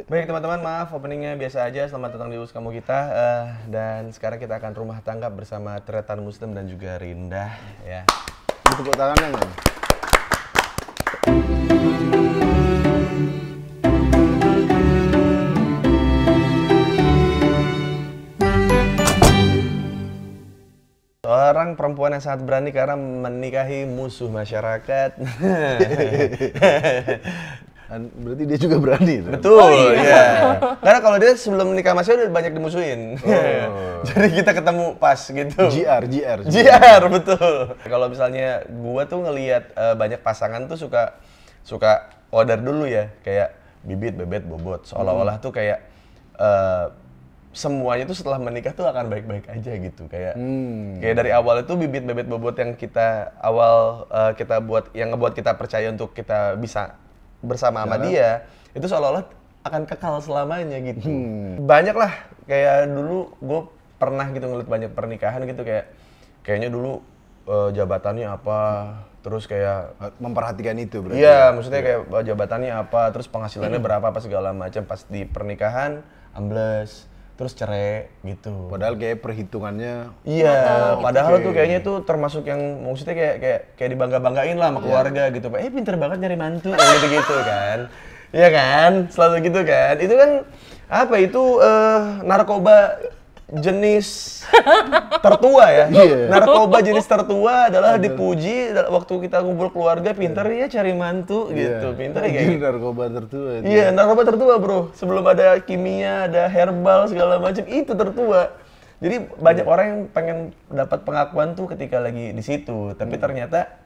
Baik teman-teman, maaf openingnya biasa aja. Selamat datang di US Kamu Kita. Dan sekarang kita akan rumah tangga bersama Tretan Muslim dan juga Rinda. Ya. Tepuk tangannya nggak? Seorang perempuan yang sangat berani karena menikahi musuh masyarakat. Berarti dia juga berani tuh. Betul, ya. Karena kalau dia sebelum nikah masih udah banyak dimusuhin. Jadi kita ketemu pas gitu. JR, betul. Kalau misalnya gua tuh ngelihat banyak pasangan tuh suka order dulu ya, kayak bibit, bebet, bobot. Seolah-olah tuh kayak semuanya tuh setelah menikah tuh akan baik-baik aja gitu. Kayak dari awal itu bibit, bebet, bobot yang kita kita buat, yang ngebuat kita percaya untuk kita bisa bersama sama dia, itu seolah-olah akan kekal selamanya gitu. Banyak lah, kayak dulu gue pernah gitu ngeliat banyak pernikahan gitu, kayaknya dulu jabatannya apa, terus kayak memperhatikan itu berarti. Iya, maksudnya kayak jabatannya apa, terus penghasilannya berapa, apa segala macam. Pas di pernikahan ambles, terus cerai gitu. Padahal kayak perhitungannya. Iya, padahal tuh kayaknya tuh termasuk yang maksudnya kayak dibangga-banggain lah sama keluarga gitu. Pinter banget nyari mantu kayak gitu-gitu kan. Iya kan? Selalu gitu kan. Itu kan apa itu narkoba jenis tertua ya. Narkoba jenis tertua adalah dipuji waktu kita ngumpul keluarga, pinter ya cari mantu gitu. Pinter ya kayak gitu. Narkoba tertua itu. Iya, narkoba tertua, Bro. Sebelum ada kimia, ada herbal segala macam, itu tertua. Jadi banyak orang yang pengen dapat pengakuan tuh ketika lagi di situ, tapi ternyata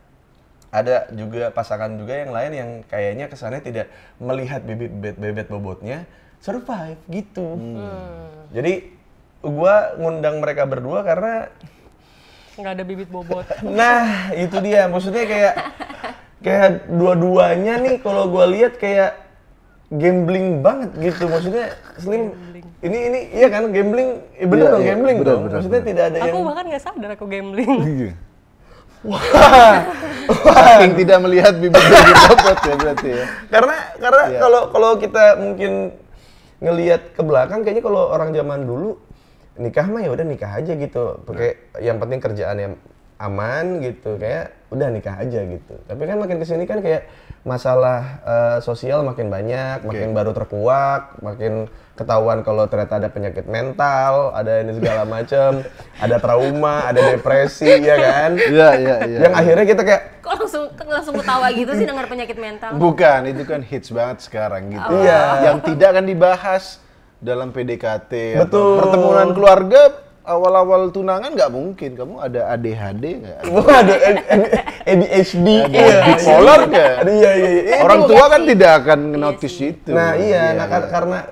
ada juga pasangan juga yang lain yang kayaknya kesannya tidak melihat bebet bobotnya survive gitu. Jadi gua ngundang mereka berdua karena nggak ada bibit bobot. Nah, itu dia. Maksudnya kayak dua-duanya nih kalau gua lihat kayak gambling banget gitu. Maksudnya Slim ini iya kan gambling, bener dong gambling dong. Maksudnya tidak ada yang. Aku bahkan nggak sadar aku gambling. Wah. Saking tidak melihat bibit bobot ya berarti ya. Karena kalau kita mungkin ngelihat ke belakang, kayaknya kalau orang zaman dulu nikah mah ya udah nikah aja gitu. Pakai yang penting kerjaan yang aman gitu, kayak udah nikah aja gitu. Tapi kan makin kesini kan kayak masalah sosial makin banyak, makin baru terkuak, makin ketahuan kalau ternyata ada penyakit mental, ada ini segala macam, ada trauma, ada depresi, ya kan? Iya. Yang akhirnya kita kayak kok langsung ketawa gitu sih dengar penyakit mental? Bukan, itu kan hits banget sekarang gitu. Iya. Yang tidak akan dibahas dalam PDKT Betul. atau pertemuan keluarga. Awal-awal tunangan nggak mungkin, kamu ada ADHD nggak? ada ADHD, bipolar nggak? Iya. Orang tua kan tidak akan notice itu. Nah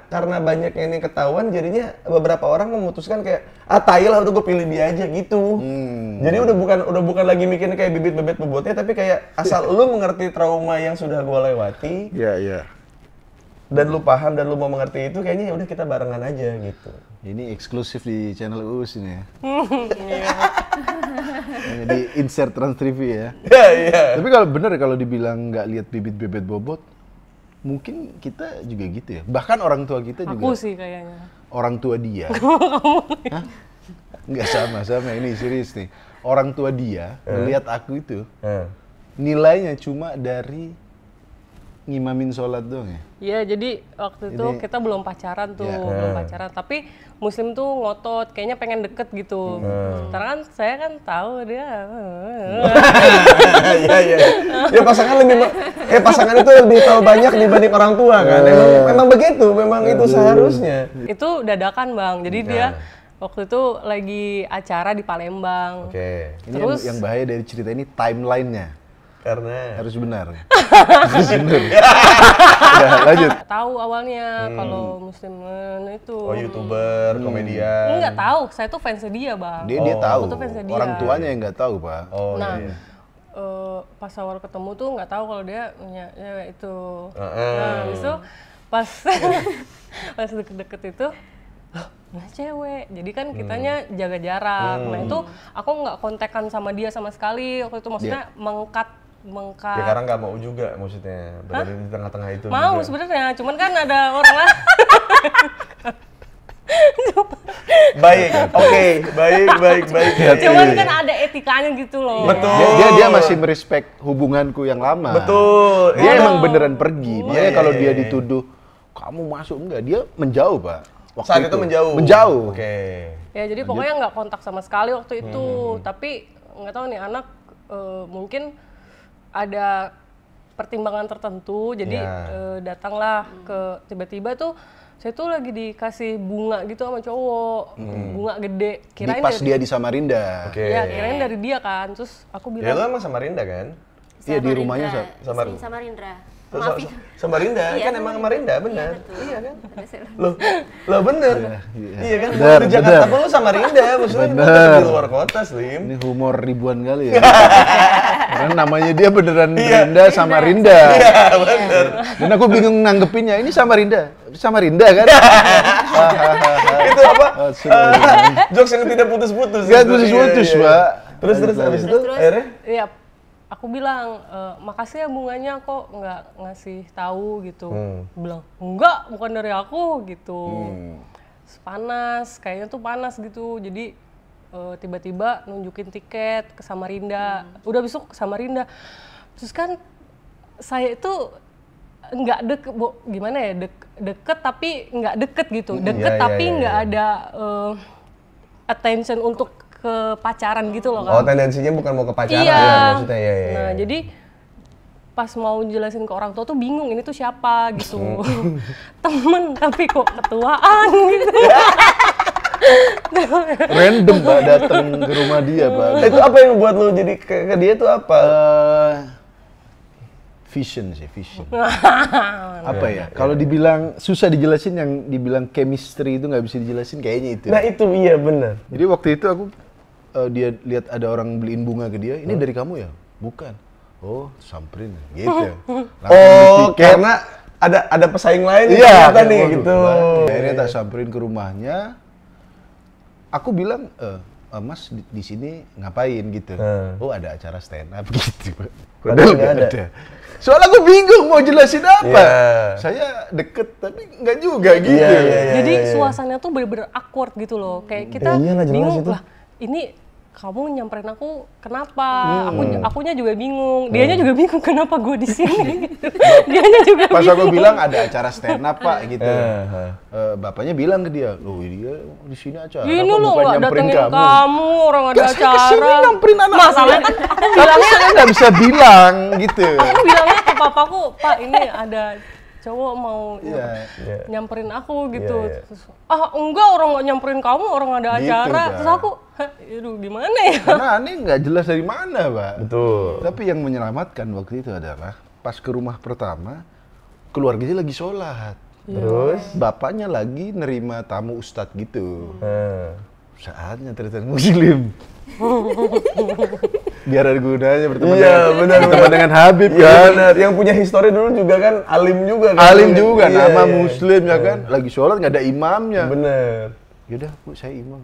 karena banyak yang ketahuan, jadinya beberapa orang memutuskan kayak tai lah, udah gue pilih dia aja gitu. Jadi udah bukan lagi mikirin kayak bibit bebet bobotnya, tapi kayak asal lu mengerti trauma yang sudah gue lewati. Iya. Dan lu paham dan lu mau mengerti itu, kayaknya ya udah kita barengan aja gitu. Ini eksklusif di channel Uus ini ya. Di insert Trans TV ya. Iya. Tapi kalau dibilang nggak lihat bibit bebet bobot, mungkin kita juga gitu ya. Bahkan orang tua kita juga. Aku sih kayaknya. Orang tua dia. Hah? Nggak sama ini serius nih. Orang tua dia melihat aku itu nilainya cuma dari ngimamin sholat doang ya? Iya, jadi waktu itu kita belum pacaran tuh, belum pacaran. Tapi Muslim tuh ngotot, kayaknya pengen deket gitu. Karena kan saya kan tahu dia. Iya. Ya pasangan itu lebih tahu banyak dibanding orang tua kan. Memang begitu, memang itu seharusnya. Itu dadakan Bang, jadi dia waktu itu lagi acara di Palembang. Oke. Terus yang bahaya dari cerita ini timelinenya. Karena harus benar. Ya, lanjut. Tahu awalnya kalau Muslim itu. Oh, YouTuber, komedian. Enggak tahu, saya tuh fansnya dia, Bang. Dia tahu. Aku tuh fansnya dia. Orang tuanya yang nggak tahu, Pak. Oh, nah, iya. Pas awal ketemu tuh nggak tahu kalau dia punya cewek itu. Nah, habis itu pas pas deket-deket itu punya cewek, jadi kan kitanya jaga jarak. Nah itu aku nggak kontekan sama dia sama sekali waktu itu, maksudnya mengkat. Ya karena nggak mau juga maksudnya berada di tengah-tengah itu. Mau sebenarnya, cuman kan ada orang lah. baik. Oke, baik. Cuman kan ada etikanya gitu loh. Betul. Dia masih merespek hubunganku yang lama. Betul. Dia emang beneran pergi. Makanya kalau iya. dia dituduh kamu masuk enggak, dia menjauh, Pak. Saat itu menjauh. Menjauh. Oke. Ya jadi pokoknya nggak kontak sama sekali waktu itu. Tapi nggak tahu nih anak mungkin ada pertimbangan tertentu. Jadi datanglah ke tiba-tiba tuh saya tuh lagi dikasih bunga gitu sama cowok, bunga gede. Kirain Pas dia di Samarinda. Oke. Ya kirain dari dia kan. Terus aku Ya bilang, lo emang Samarinda kan? Iya, di rumahnya Samarinda. Maaf ya. Samarinda Iya, kan emang Samarinda benar. betul. Iya kan? Ada sel- Lo bener. Iya kan? Bener, Di Jakarta bener. pun lo Samarinda, maksudnya Bener. bukan di luar kota, Slim. Ini humor ribuan kali ya. Karena namanya dia beneran Rinda Samarinda. Iya, bener. Dan aku bingung nanggepinnya. Ini Samarinda kan? Itu apa? Oh, sudah. Jokes yang tidak putus-putus. Gak gitu. putus-putus, Iya, iya. Pak. Terus habis itu akhirnya? iya aku bilang makasih ya bunganya kok nggak ngasih tahu gitu. Bilang enggak bukan dari aku gitu. Panas kayaknya tuh panas gitu. Jadi tiba-tiba nunjukin tiket ke Samarinda. Udah besok ke Samarinda. Terus kan saya itu nggak deket, gimana ya, deket tapi nggak deket gitu. Deket tapi nggak ada attention untuk ke pacaran gitu loh kan. Oh, tendensinya bukan mau ke pacaran Iya. ya maksudnya ya. Nah, jadi pas mau jelasin ke orang tua tuh bingung ini tuh siapa gitu. Temen tapi kok ketuaan gitu. Random, Pak, datang ke rumah dia, Pak. Itu apa yang buat lo jadi ke dia tuh apa? Vision. Apa ya? Kalau dibilang susah dijelasin, yang dibilang chemistry itu nggak bisa dijelasin, kayaknya itu. Nah, itu iya benar. Jadi waktu itu aku dia lihat ada orang beliin bunga ke dia. Ini dari kamu ya? Bukan. Oh, samperin gitu. Oh, karena ada pesaing lain Iya, ternyata nih waduh, gitu. Akhirnya tak samperin ke rumahnya. Aku bilang, Mas di sini ngapain gitu? Oh, ada acara stand up gitu. Padahal nggak ada. Soalnya aku bingung mau jelasin apa. Iya. Saya deket tapi nggak juga gitu. Iya. Jadi suasananya tuh bener-bener awkward gitu loh. Kayak kita iyalah, jelas bingung itu. lah. Ini kamu nyamperin aku kenapa? Akunya juga bingung. Dianya juga bingung kenapa gue di sini. Gitu. Dianya juga Pas bingung. aku bilang ada acara stand up, Pak, gitu. Bapaknya bilang ke dia, loh dia di sini acara. Ini kok lo bukan nggak nyamperin datengin kamu, orang ada Nggak, saya kesini acara. nyamperin anak Masalahnya kan aku Tapi bilangnya, saya nggak bisa bilang gitu. aku bilangnya ke papaku, Pak ini ada cowok mau Iya. nyamperin aku gitu. Iya. Terus, enggak, orang nggak nyamperin kamu, orang ada Gitu, acara. Pak. Terus aku, aduh gimana ya? Karena aneh nggak jelas dari mana, Pak. Betul. Tapi yang menyelamatkan waktu itu adalah pas ke rumah pertama, keluarganya lagi sholat. Terus? Bapaknya lagi nerima tamu ustadz gitu. Nah. Saatnya ternyata Muslim. Biar ada gunanya berteman Iya, dengan, benar. berteman dengan Habib Iya kan. benar. Yang punya histori dulu juga kan alim juga kan. Alim juga, Iya, nama iya. Muslim ya kan. Lagi sholat nggak ada imamnya. Bener. Yaudah, Bu, saya imam.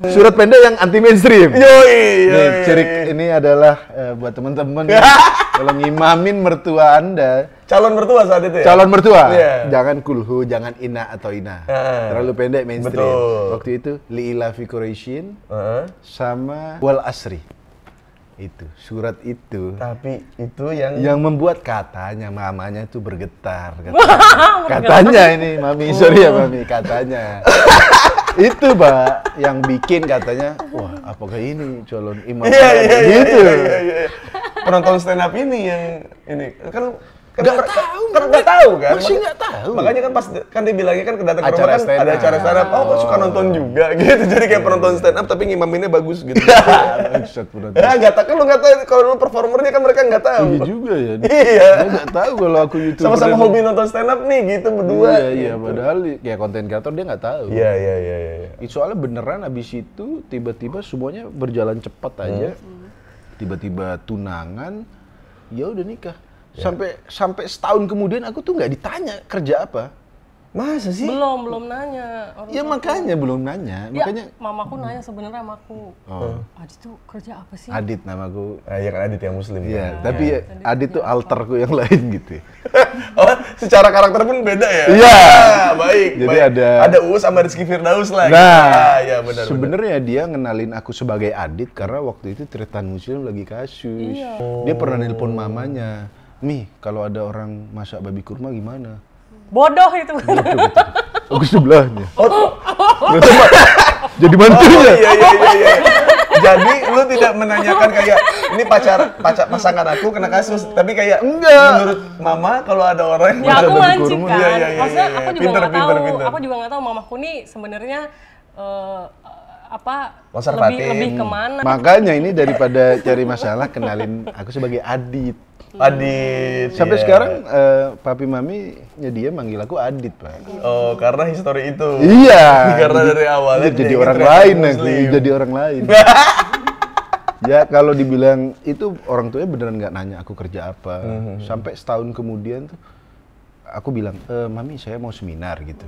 Surat pendek yang anti mainstream. Yoi. Nih, cirik ini adalah buat teman-teman kalau ngimamin mertua Anda, Calon mertua saat itu ya? calon mertua, Iya. jangan kulhu, jangan ina atau ina. Terlalu pendek mainstream. Betul. Waktu itu li'ilafi Quraisyin Heeh. sama wal asri. Itu surat itu Tapi itu yang membuat katanya mamanya tuh bergetar. Katanya ini mami, sorry ya mami, katanya. Itu, Pak, yang bikin katanya, wah, apakah ini calon imam? Iya, gitu. iya. Penonton stand up ini yang ini kan nggak tahu kan? Masih nggak tahu. Makanya kan pas kan dibilangnya kan kedatang ke Acara rumah kan stand ada up. acara stand up. Oh, kok suka nonton juga gitu. Jadi kayak penonton stand up tapi ngimaminnya bagus gitu. Bangsat, penonton. Ya nggak tahu kan lu nggak tahu kalau lu performernya kan mereka nggak tahu. Iya juga ya. Iya. Dia nggak tahu kalau aku YouTuber. Sama-sama hobi nonton stand up nih gitu berdua. Iya, padahal kayak konten kreator dia nggak tahu. Iya. Soalnya beneran abis itu tiba-tiba semuanya berjalan cepat aja. Tiba-tiba tunangan, ya udah nikah. Sampai setahun kemudian aku tuh nggak ditanya kerja apa. Masa sih? Belum nanya. Orang Ya tua. makanya belum nanya. Ya, Makanya mamaku nanya sebenarnya sama aku. Adit tuh kerja apa sih? Adit namaku. Ah, iya kan Adit yang muslim. Iya, tapi ya, Adit tuh alterku yang lain gitu. Oh, secara karakter pun beda ya? Iya. Baik. Jadi baik. Ada Uus sama Rizky Firdaus lah. Nah, ya benar. Sebenarnya dia ngenalin aku sebagai Adit karena waktu itu Tretan Muslim lagi kasus. Dia pernah nelpon mamanya, "Mi, kalau ada orang masak babi kurma gimana?" Bodoh itu. Aku sebelahnya. Jadi mantunya. Iya. Jadi lu tidak menanyakan kayak ini pasangan aku kena kasus, tapi kayak menurut mama kalau ada orang ya aku mancing kan. Iya. Maksudnya aku juga nggak tahu. Pinter. Aku juga nggak tahu mamaku nih sebenarnya konservatif. lebih kemana. Makanya ini daripada cari masalah kenalin aku sebagai Adit. Adit. Sampai sekarang papi maminya dia manggil aku Adit, Pak. Oh, karena histori itu. Iya. Karena dari awalnya jadi orang lain nanti, jadi orang lain. Ya kalau dibilang itu orang tuanya beneran nggak nanya aku kerja apa. Sampai setahun kemudian tuh aku bilang, "Mami, saya mau seminar gitu."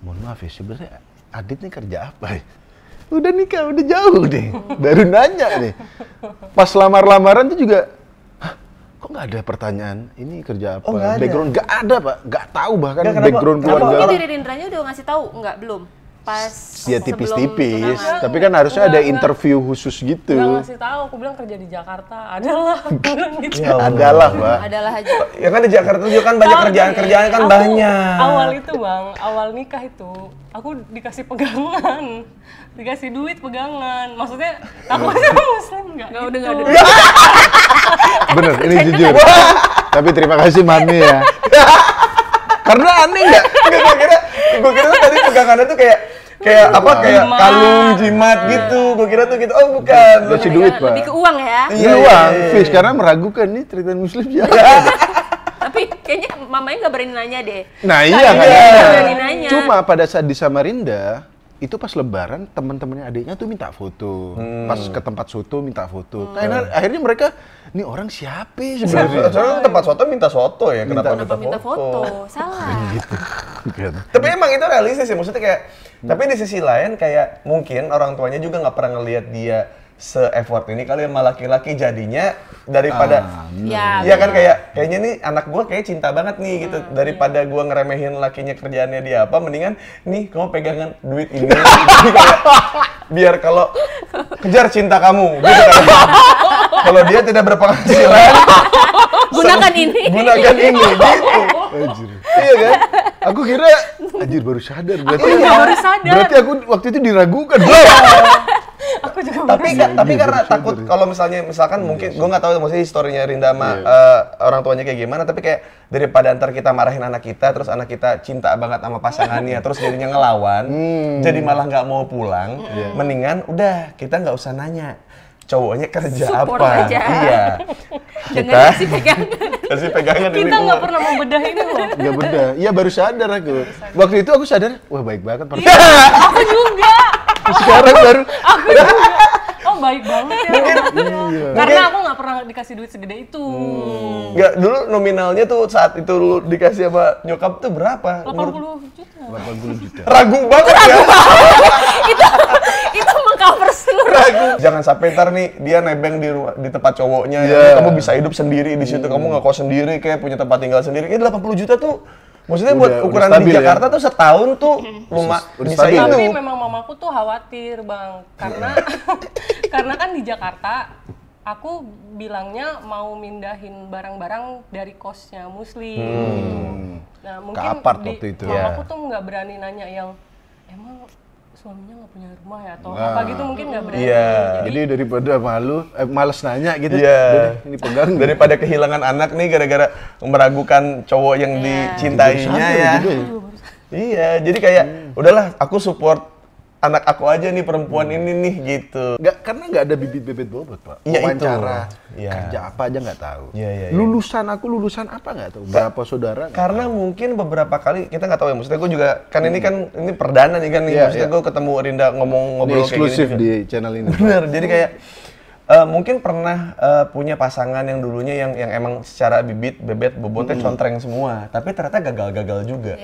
Mohon maaf ya, sebenarnya Adit nih kerja apa ya? Udah nikah, udah jauh deh. Baru nanya nih. Pas lamar-lamaran tuh juga, kok nggak ada pertanyaan ini kerja apa? Background nggak ada, Pak. Nggak tahu bahkan background keluarga. Mungkin dari Rindranya udah ngasih tahu belum? Pas ya tipis-tipis, tapi kan harusnya ada interview khusus gitu. Nggak ngasih tahu, aku bilang kerja di Jakarta. Adalah, aku bilang gitu. Adalah, Pak. Adalah aja. Ya kan di Jakarta juga kan banyak kerjaan-kerjaan kan banyak. Awal itu Bang, awal nikah itu aku dikasih pegangan. Dikasih duit pegangan. Maksudnya takutnya Muslim enggak? Enggak udah. Bener, ini jujur. Tapi terima kasih Mami ya. Karena aneh nggak? Gue kira tuh tadi pegangannya tuh kayak apa? Kayak kalung jimat gitu. Gue kira tuh gitu. Oh bukan. Kasih duit, Pak. Lebih ke uang ya. Iya, uang. Fish karena meragukan nih Tretan Muslim siapa. Tapi kayaknya mamanya nggak berani nanya deh. Nah iya kan. Nggak berani nanya. Cuma pada saat di Samarinda itu pas lebaran teman-temannya adiknya tuh minta foto. Pas ke tempat soto minta foto. Nah, akhirnya mereka, ini orang siapa sebenarnya? Soalnya tempat soto minta soto ya, kenapa minta foto? Salah. Gitu. Tapi emang itu realistis ya, maksudnya kayak tapi di sisi lain kayak mungkin orang tuanya juga nggak pernah ngelihat dia se-effort ini kali sama laki-laki jadinya daripada ya kan kayaknya nih anak gua kayak cinta banget nih gitu daripada gua ngeremehin lakinya kerjaannya dia apa mendingan nih kamu pegangan duit ini jadi kayak biar kalau kejar cinta kamu gitu kan kalau dia tidak berpenghasilan gunakan ini gitu Anjir. Iya kan? Aku kira anjir baru sadar berarti. Baru sadar. Berarti aku waktu itu diragukan. Aku juga tapi karena takut kalau misalkan mungkin gue nggak tahu maksudnya historinya Rinda sama orang tuanya kayak gimana tapi kayak daripada ntar kita marahin anak kita terus anak kita cinta banget sama pasangannya terus jadinya ngelawan jadi malah nggak mau pulang mendingan udah kita nggak usah nanya cowoknya kerja support apa aja. Iya Dengan kasih pegangan kita nggak pernah membedah ini loh. Nggak bedah. Iya baru sadar aku. Waktu itu aku sadar, wah baik banget. Aku juga. Sekarang baru. Aku juga. Oh baik banget ya. Karena aku nggak pernah dikasih duit segede itu. Nggak, dulu nominalnya tuh saat itu lu dikasih sama nyokap tuh berapa? 80 juta. 80 juta. Ragu banget ya. itu mengcover seluruh. Jangan sampai ntar nih dia nebeng di tempat cowoknya, kamu bisa hidup sendiri di situ, kamu nggak kos sendiri, kayak punya tempat tinggal sendiri. Ini 80 juta tuh, maksudnya buat ukuran di Jakarta tuh setahun tuh bisa hidup. Tapi memang mamaku tuh khawatir Bang, karena kan di Jakarta aku bilangnya mau mindahin barang-barang dari kosnya Muslim. Nah mungkin ke apart waktu itu. Mamaku tuh nggak berani nanya yang emang suaminya nggak punya rumah ya atau apa gitu mungkin nggak berani. Jadi daripada males nanya gitu. Ini pegang. Daripada kehilangan anak nih gara-gara meragukan cowok yang dicintainya ya. Iya, jadi kayak udahlah aku support anak aku aja nih perempuan ini nih gitu. Karena nggak ada bibit-bibit bobot Pak. Iya Wawancara, kerja apa aja nggak tahu. Iya. Lulusan apa nggak tahu. Berapa saudara? Karena mungkin beberapa kali kita nggak tahu ya. Maksudnya gue juga kan ini perdana nih kan nih. Maksudnya gue ketemu Rinda ngobrol kayak gini. Eksklusif di channel ini. Bener. Jadi kayak mungkin pernah punya pasangan yang dulunya yang emang secara bebet bobotnya contreng semua, tapi ternyata gagal juga.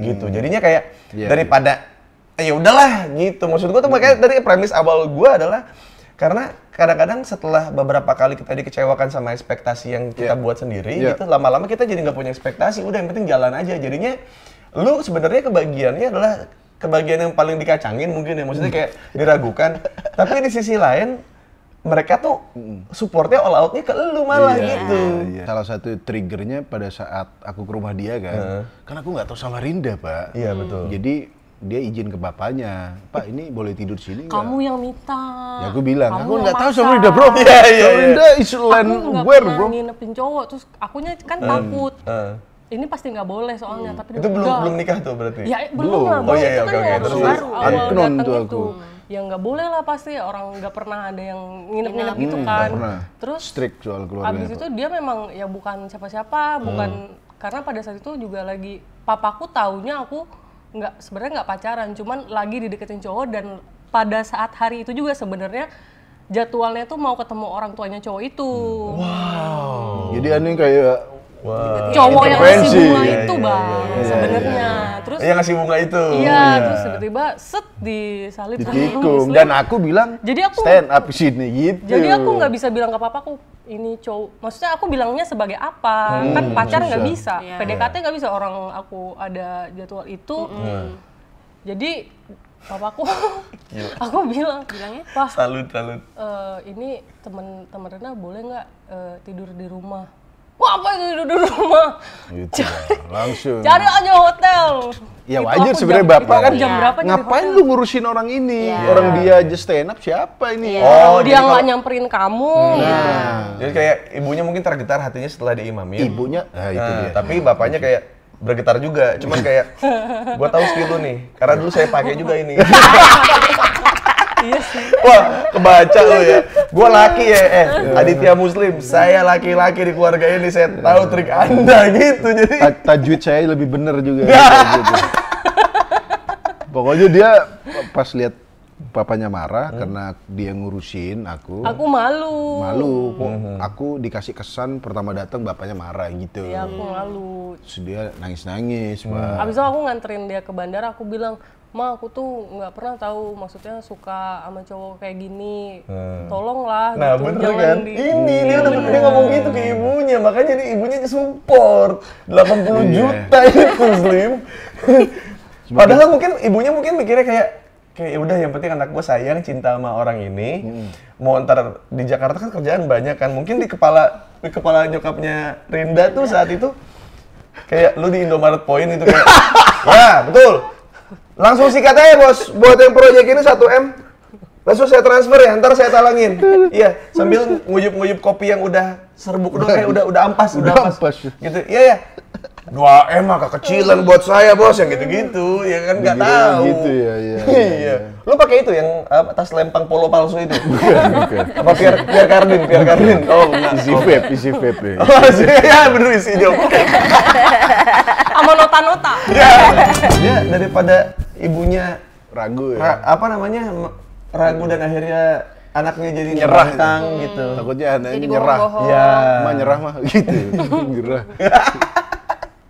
Gitu. Jadinya kayak daripada ya udahlah gitu. Maksud gue tuh makanya dari premis awal gue adalah karena kadang-kadang setelah beberapa kali kita dikecewakan sama ekspektasi yang kita buat sendiri gitu, lama-lama kita jadi nggak punya ekspektasi. Udah yang penting jalan aja. Jadinya lu sebenarnya kebagiannya adalah kebagian yang paling dikacangin mungkin ya, maksudnya kayak diragukan. Tapi di sisi lain mereka tuh supportnya all out-nya ke lu malah gitu. Iya. Salah satu triggernya pada saat aku ke rumah dia kan aku nggak tahu Samarinda, Pak. Iya betul. Jadi dia izin ke bapaknya, Pak ini boleh tidur sini nggak? Kamu yang minta. Ya aku bilang, Kamu aku yang nggak tahu maksa. Samarinda bro. Samarinda is land Aku nggak where pernah bro? nginepin cowok, terus akunya kan takut. Ini pasti nggak boleh soalnya, tapi Itu belum nikah tuh berarti? Ya belum lah, Oh, iya, itu oke, kan oke. waktu Terus baru awal Anknon datang tuh itu. aku. Ya nggak boleh lah pasti, orang nggak pernah ada yang nginep-nginep gitu kan. Pernah. Terus Strict soal keluarga. abis itu dia memang ya bukan siapa-siapa, bukan karena pada saat itu juga lagi papaku taunya aku sebenarnya nggak pacaran, cuman lagi dideketin cowok dan pada saat hari itu juga sebenarnya jadwalnya tuh mau ketemu orang tuanya cowok itu. Jadi aneh kayak Cowok yang ngasih intervensi. bunga Iya, itu bang, sebenarnya. Terus Iya ngasih bunga itu. iya, terus tiba-tiba set disalip sama ditikung Muslim. dan aku bilang Jadi aku- stand up sini gitu. Jadi aku nggak bisa bilang ke papaku ini cowok. Maksudnya aku bilangnya sebagai apa? Kan pacar nggak bisa. Iya. PDKT nggak bisa, orang aku ada jadwal itu. Jadi papaku, aku bilangnya, Pak, Salut. ini teman Rena boleh nggak tidur di rumah? Wah, apa itu tidur di rumah? Gitu, langsung. Cari aja hotel. Ya Itu wajar aku sebenarnya jam- bapak itu kan. jam berapa nyari Ngapain hotel? lu ngurusin orang ini? Orang dia aja stand up siapa ini? Oh, Dia jadi nggak kalau- nyamperin kamu. gitu. Jadi kayak ibunya mungkin tergetar hatinya setelah diimamin. Ibunya, itu dia. Tapi bapaknya kayak bergetar juga, cuman kayak gua tahu skill lu nih, karena dulu saya pakai juga ini. Iya sih. Wah, kebaca lu ya. Gua laki ya, Aditya Muslim, saya laki-laki di keluarga ini, saya tahu trik Anda gitu. Jadi Tajwid saya lebih bener juga. gitu. Pokoknya dia pas lihat papanya marah karena dia ngurusin aku. Aku malu. Malu. Aku dikasih kesan pertama datang bapaknya marah gitu. Iya, aku malu. Terus dia nangis-nangis, Pak. Abis itu aku nganterin dia ke bandara, aku bilang, Ma, aku tuh nggak pernah tahu, maksudnya suka sama cowok kayak gini. Tolonglah. nah gitu. bener Jangan kan? Ini dia ngomong gitu ke ibunya, makanya nih ibunya support 80 juta ini Muslim. Padahal mungkin ibunya mikirnya kayak ya udah yang penting anak gua sayang cinta sama orang ini. Mau ntar di Jakarta kan kerjaan banyak kan. Mungkin di kepala nyokapnya Rinda tuh saat itu kayak lu di Indomaret Point itu kayak ya betul. Langsung sikat aja bos, buat yang proyek ini 1M. Langsung saya transfer ya, ntar saya talangin. Iya, sambil nguyup-nguyup kopi yang udah serbuk udah kayak udah ampas, Udah ampas. Gitu. Iya ya. 2M mah kekecilan buat saya bos, yang gitu-gitu. Ya kan nggak tahu. Gitu ya, iya. Iya. Lu pakai itu yang tas lempang polo palsu itu? Bukan. Apa Pierre Cardin? Oh enggak. Isi vape ya. Oh ya bener isi job. sama nota-nota. Ya daripada ibunya Ragu ya. ragu dan akhirnya anaknya jadi Nyerah. nyerah gitu. Takutnya anaknya Jadi nyerah. bohong-bohong. Ya. Mah nyerah mah gitu. Nyerah.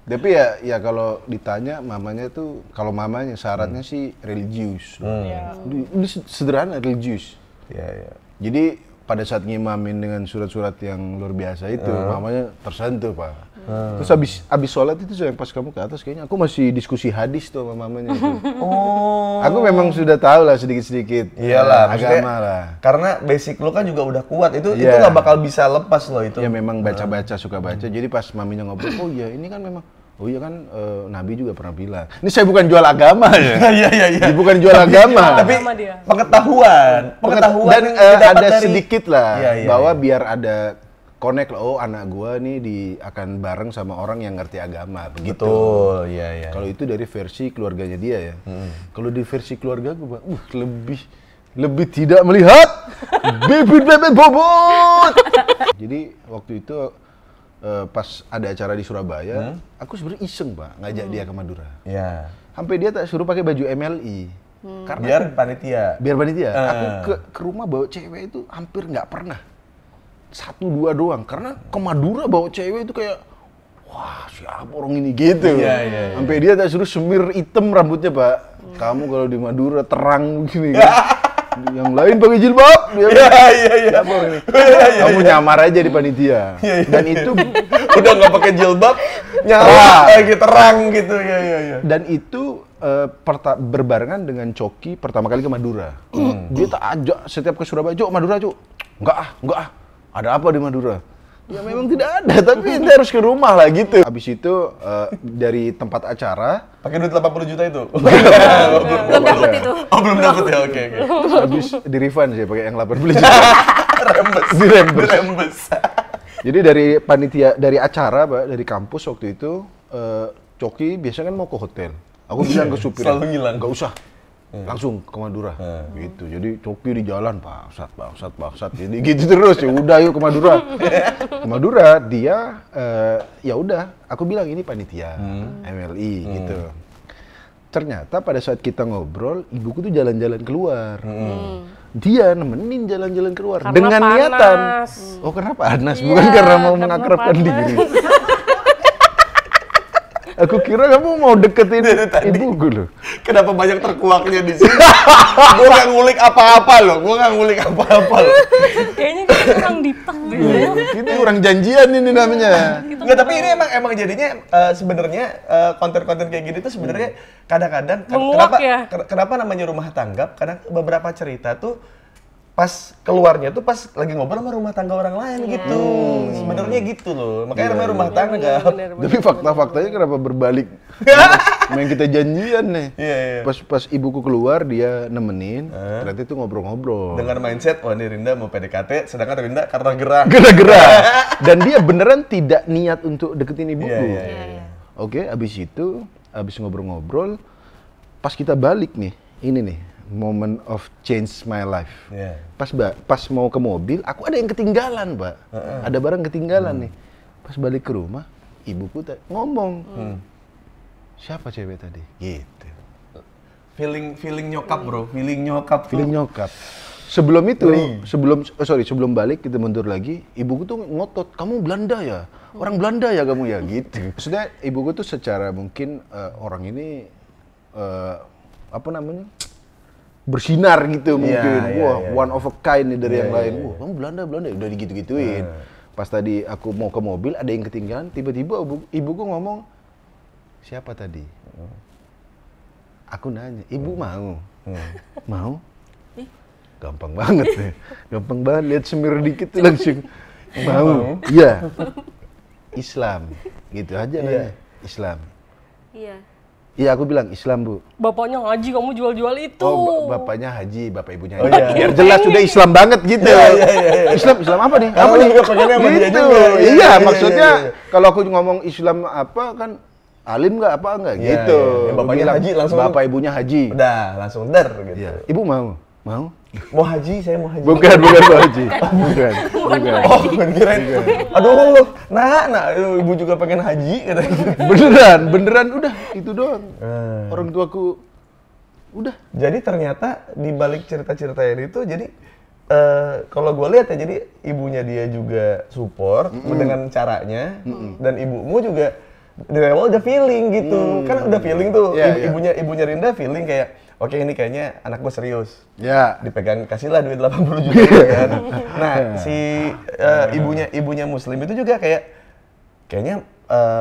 Tapi ya kalau ditanya mamanya tuh, kalau mamanya syaratnya sih religius. Ini sederhana religius. Iya. Jadi pada saat ngimamin dengan surat-surat yang luar biasa itu, mamanya tersentuh, Pak. Terus abis sholat itu yang pas kamu ke atas kayaknya aku masih diskusi hadis tuh sama mamanya. Oh. Aku memang sudah tahu lah sedikit-sedikit Iyalah, maksudnya agama lah. karena basic lu kan juga udah kuat. Itu Iya. nggak bakal bisa lepas loh itu. Ya memang baca-baca, suka baca. Jadi pas maminya ngobrol, oh iya ini kan memang, oh iya kan Nabi juga pernah bilang. Ini saya bukan jual agama ya. Iya. Ini bukan jual agama. Tapi Sama dia. pengetahuan Dan yang didapat ada dari- sedikit lah Iya, bahwa iya. biar ada connect lah. Oh anak gua nih akan bareng sama orang yang ngerti agama begitu. Betul, iya. Kalau itu dari versi keluarganya dia ya. Kalau di versi keluarga gua, lebih tidak melihat bibit bobot. Jadi waktu itu pas ada acara di Surabaya, aku sebenarnya iseng Pak ngajak dia ke Madura. Iya. Sampai dia tak suruh pakai baju MLI. Karena Biar panitia. biar panitia. Aku ke rumah bawa cewek itu hampir nggak pernah. 1-2 doang. Karena ke Madura bawa cewek itu kayak, wah siapa orang ini gitu. Iya. Sampai dia tak suruh semir hitam rambutnya Pak. Kamu kalau di Madura terang begini. Kan? Yang lain pakai jilbab. Iya. Kamu nyamar aja di panitia. Dan itu udah nggak pakai jilbab, nyala lagi terang gitu. Iya. Dan itu berbarengan dengan Coki pertama kali ke Madura. Dia tak ajak setiap ke Surabaya, "Cuk, Madura, Cuk." Enggak ah. Ada apa di Madura? Ya memang tidak ada, tapi ente harus ke rumah lah gitu. Habis itu dari tempat acara pakai duit 80 juta itu. Belum dapet itu. Oh, belum dapet ya. Oke. habis di refund sih pakai yang 80 juta. Dirembes. Jadi dari panitia, dari acara, Pak, dari kampus waktu itu Coki biasanya kan mau ke hotel. Aku bilang ke supir, selalu ngilang. Enggak usah. Langsung ke Madura. Gitu. Jadi Coki di jalan, bangsat. Jadi gitu terus. Ya udah yuk ke Madura. Ke Madura dia ya udah, aku bilang ini panitia MLI gitu. Ternyata pada saat kita ngobrol, ibuku tuh jalan-jalan keluar. Dia nemenin jalan-jalan keluar Karena dengan panas. niatan. Oh, karena panas, bukan karena mau mengakrabkan diri. Aku kira kamu mau deketin ibuku loh. Kenapa banyak terkuaknya di sini? Gue nggak ngulik apa-apa loh. Kayaknya kita kurang deep-talk deh. Ini orang janjian ini namanya. Nggak, tapi ini emang jadinya sebenarnya konten-konten kayak gini tuh sebenarnya kadang-kadang Menguak ya? kenapa namanya rumah tanggap? Karena beberapa cerita tuh pas keluarnya tuh pas lagi ngobrol sama rumah tangga orang lain gitu. Sebenarnya gitu loh. Makanya namanya rumah tangga. Bener. Tapi fakta-faktanya kenapa berbalik? Main kita janjian nih. Iya. Pas ibuku keluar dia nemenin, ternyata itu ngobrol-ngobrol. Dengan mindset, wah ini Rinda mau PDKT, sedangkan Rinda karena gerah. Gerak-gerak. Dan dia beneran tidak niat untuk deketin ibuku. Iya. Oke, abis ngobrol-ngobrol, pas kita balik nih, ini nih, moment of change my life. Iya. Pas mau ke mobil, aku ada yang ketinggalan, Mbak. Ada barang ketinggalan nih. Pas balik ke rumah, ibuku ngomong, siapa cewek tadi? Gitu. Feeling nyokap bro, feeling nyokap. Sebelum itu, sebelum balik kita mundur lagi, ibuku tuh ngotot, kamu Belanda ya? Orang Belanda ya kamu ya? Gitu. Maksudnya ibuku tuh secara mungkin orang ini bersinar gitu mungkin. Wah, one of a kind nih dari yang lain. Wah, kamu Belanda udah digitu-gituin. Pas tadi aku mau ke mobil ada yang ketinggalan, tiba-tiba ibuku ngomong, siapa tadi? Aku nanya, ibu mau? Mau? Gampang banget deh. Gampang banget, lihat semir dikit tuh langsung mau. Iya. Islam. Gitu aja nanya. Islam. Iya. Iya, aku bilang Islam, Bu. Bapaknya ngaji, kamu jual-jual itu. Oh, bapaknya haji, bapak ibunya haji. iya. Biar jelas udah Islam banget gitu. Iya. Islam apa nih? Kamu juga pengennya sama dia Gitu. juga. Iya, maksudnya kalau aku ngomong Islam apa kan alim nggak apa enggak Iya, gitu. iya. Bapaknya Bilang, haji langsung. bapak ibunya haji. Udah langsung der gitu. Iya. Ibu mau? Mau? Mau haji, saya mau haji. Bukan Pak Haji. Bukan. Oh, kirain. Aduh, ibu juga pengen haji katanya. Beneran udah itu doang. Orang tuaku udah. Jadi ternyata di balik cerita-cerita ini tuh jadi kalau gue lihat ya, jadi ibunya dia juga support dengan caranya, dan ibumu juga dari awal udah feeling gitu. Kan udah feeling tuh, ibunya Rinda feeling kayak oke, ini kayaknya anak gue serius. Ya. Dipegang, kasihlah duit 80 juta gitu kan. Nah, si ibunya Muslim itu juga kayaknya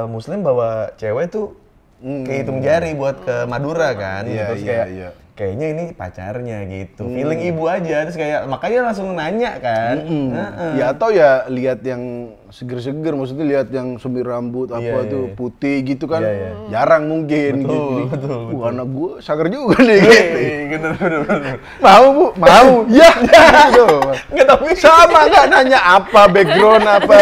Muslim bawa cewek tuh kehitung jari buat ke Madura kan. Iya, Terus iya. kayaknya ini pacarnya gitu. Feeling ibu aja, terus kayak makanya langsung nanya kan. Ya atau ya lihat yang seger-seger, maksudnya lihat yang sumir rambut apa tuh putih gitu kan. Jarang mungkin gitu. Wah, anak gue saker juga nih gitu. Bener. Mau, Bu? Mau. Ya. Gitu. Nggak, tapi Sama nggak nanya apa background apa.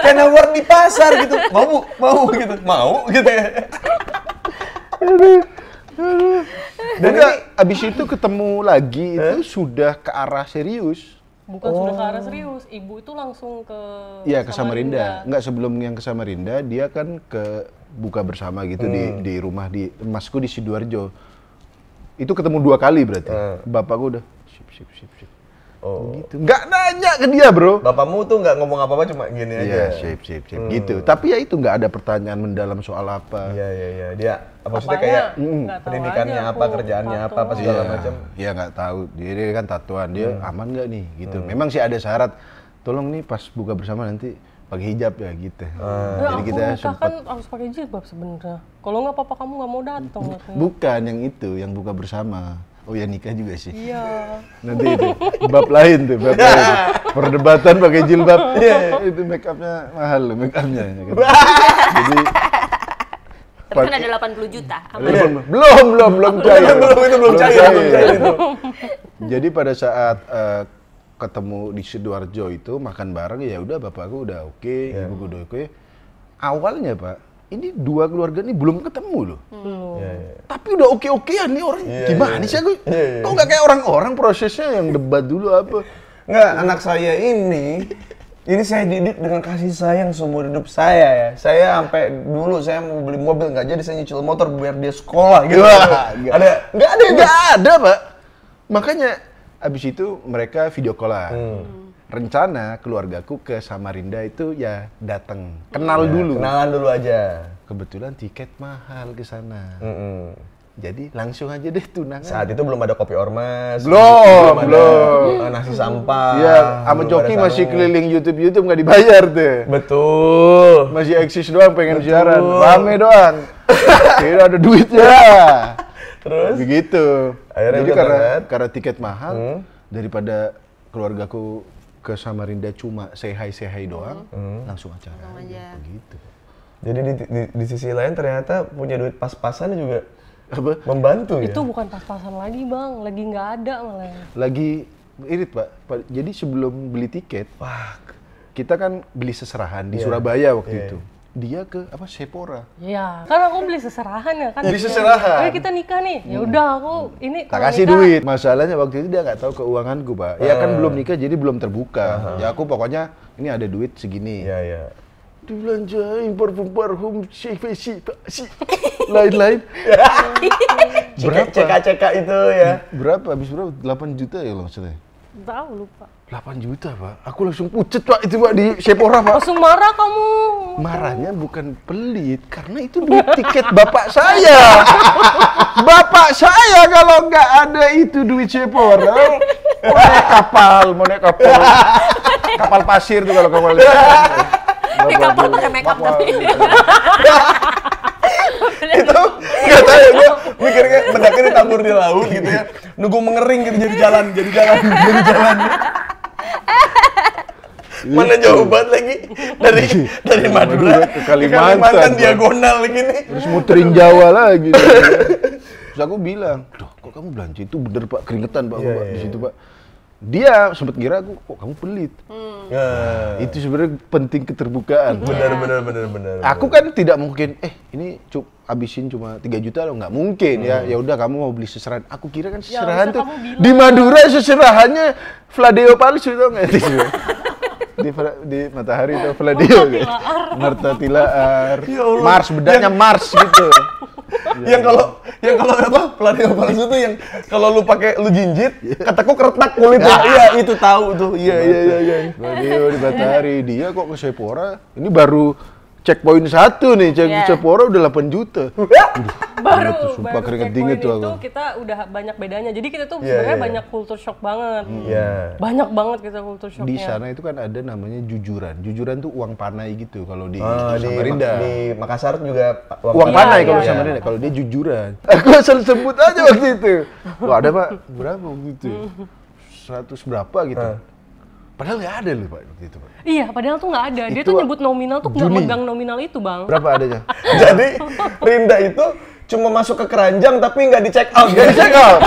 kayak nawar di pasar gitu. Mau Bu? Mau gitu. Mau gitu ya. Dan abis itu ketemu lagi itu sudah ke arah serius. Bukan sudah ke arah serius, ibu itu langsung ke Iya, ke Samarinda. Enggak, sebelum yang ke Samarinda, dia kan ke buka bersama gitu di rumah di masku di Sidoarjo. Itu ketemu 2 kali berarti. Bapakku udah sip. Oh. Gitu. Nggak nanya ke dia, bro. Bapakmu tuh nggak ngomong apa-apa, cuma gini aja. Iya, sip. Gitu. Tapi ya itu nggak ada pertanyaan mendalam soal apa. Iya. Dia maksudnya Apanya, kayak nggak tahu pendidikannya aja apa, aku kerjaannya tato. apa segala macam. Iya nggak tahu. Dia kan tatoan. Dia aman nggak nih? Gitu. Memang sih ada syarat. Tolong nih pas buka bersama nanti pakai hijab ya gitu. Jadi aku kita nikah sempat. kan harus pakai jilbab sebenarnya. Kalau nggak papa kamu nggak mau datang. Bukan yang itu, yang buka bersama. Oh ya nikah juga sih. Iya. Nanti itu bab lain tuh, bab lain. Perdebatan pakai jilbab. Itu make upnya mahal loh, make upnya. Jadi Tapi kan ada 80 juta. Aman. belum cair. Belum cair itu. Jadi pada saat ketemu di Sidoarjo itu makan bareng, ya udah bapakku udah oke, ibuku udah oke. Awalnya Pak, ini dua keluarga ini belum ketemu loh. Tapi udah oke-okean nih orang. Gimana sih aku? Kok nggak kayak orang-orang prosesnya yang debat dulu apa? Nggak, anak saya ini saya didik dengan kasih sayang seumur hidup saya ya. Saya sampai dulu saya mau beli mobil nggak jadi, saya nyicil motor biar dia sekolah gitu. Nggak ada Pak. Makanya abis itu mereka video callan. Rencana keluargaku ke Samarinda itu ya datang, kenal dulu. Kenalan dulu aja. Kebetulan tiket mahal ke sana. Jadi langsung aja deh tunangan. Saat itu belum ada kopi ormas. Belum. Ada nasi sampah. Iya, sama belum Joki ada masih sarung. keliling YouTube nggak dibayar tuh. Betul. Masih eksis doang pengen siaran, rame doang. Tidak ada duitnya. Terus? Begitu. Akhirnya Jadi udah berangkat. karena tiket mahal, daripada keluargaku ke Samarinda cuma say hi doang, langsung acara. aja. Begitu. Jadi di sisi lain ternyata punya duit pas-pasan juga Apa? membantu ya. Itu bukan pas-pasan lagi bang, lagi nggak ada malah. Lagi irit Pak. Jadi sebelum beli tiket, Wah, kita kan beli seserahan di Surabaya waktu Iya. itu. Dia ke apa Sephora. Iya, kan aku beli seserahan ya kan. Beli seserahan. Ayo kita nikah nih. Ya udah aku ini Tak kalau kasih nikah- duit. Masalahnya waktu itu dia nggak tahu keuanganku Pak. Ya kan belum nikah jadi belum terbuka. Ya aku pokoknya ini ada duit segini. iya. Dibelanjain parfum si lain-lain. Berapa? CK itu ya. Berapa? Habis berapa? 8 juta ya kalau nggak salah. Tahu lupa. 8 juta Pak. Aku langsung pucet Pak itu Pak di Sephora Pak. Langsung marah kamu. Marahnya bukan pelit, karena itu duit tiket bapak saya. Bapak saya kalau nggak ada itu duit Sephora, mau naik kapal. Kapal pasir tuh kalau kapal. Di kapal pakai makeup tapi. Itu nggak tahu ya, gue mikirnya bedaknya ditabur di laut gitu ya, nunggu mengering gitu jadi jalan. Mana jauh banget lagi dari Madura ke Kalimantan, Pak. diagonal gini. Terus muterin Jawa lagi. Terus aku bilang, "Duh, kok kamu belanja itu bener Pak, keringetan Pak, Pak di situ Pak." Dia sempat kira aku, kok kamu pelit. Itu sebenarnya penting keterbukaan. Benar. Aku kan tidak mungkin, ini habisin cuma 3 juta loh, nggak mungkin ya. Ya udah kamu mau beli seserahan. Aku kira kan seserahan usah tuh kamu bilang. di Madura seserahannya Fladeo palsu tuh nggak sih? Di Matahari tuh Fladeo gitu. Marta Tilaar. Ya Allah. Mars bedanya Mars gitu. Yang kalau apa pelatih palsu tuh yang kalau lu pakai lu jinjit, kataku keretak kulitnya. Iya, itu tahu tuh. Iya. Fladeo di Matahari, dia kok ke Sephora? Ini baru checkpoint 1 nih, Sephora udah 8 juta. Baru sumpah keringet dingin tuh itu aku. kita udah banyak bedanya. Jadi kita tuh Iya, sebenarnya iya. banyak culture shock banget. Iya. Banyak banget kita culture shocknya. Di sana itu kan ada namanya jujuran. Jujuran tuh uang panai gitu kalau di Di Samarinda. Di Makassar juga Uang panai Iya, kalau iya. Samarinda, kalau dia jujuran. Aku asal sebut aja waktu itu. Wah ada Pak, berapa waktu itu? 100 berapa gitu. Padahal nggak ada loh Pak waktu itu Pak. Iya, padahal tuh nggak ada. Dia Itu tuh nyebut nominal tuh nggak Juni. megang nominal itu, Bang. Berapa adanya? Jadi Rinda itu cuma masuk ke keranjang tapi nggak di check out. Nggak di check out.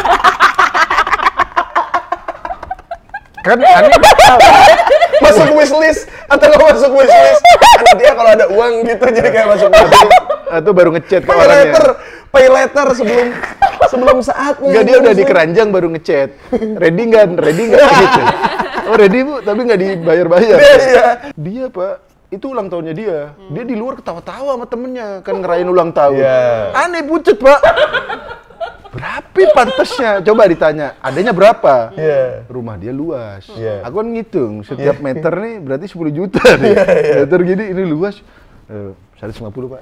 Kan aneh Masuk wishlist atau nggak masuk wishlist? Karena dia kalau ada uang gitu jadi kayak masuk wishlist. atau baru ngechat ke Pay orangnya. letter sebelum saatnya. Enggak, dia udah di keranjang baru ngechat. Ready nggak gitu. Oh ready Bu, tapi nggak dibayar-bayar. Iya. Dia Pak, itu ulang tahunnya dia. Dia di luar ketawa-tawa sama temennya, kan ngerayain ulang tahun. Iya. Aneh pucet Pak. Berapa Tapi pantasnya, coba ditanya, adanya berapa? Iya. Rumah dia luas. Iya. Aku kan ngitung, setiap meter nih berarti 10 juta nih. Meter gini, ini luas. 150 Pak.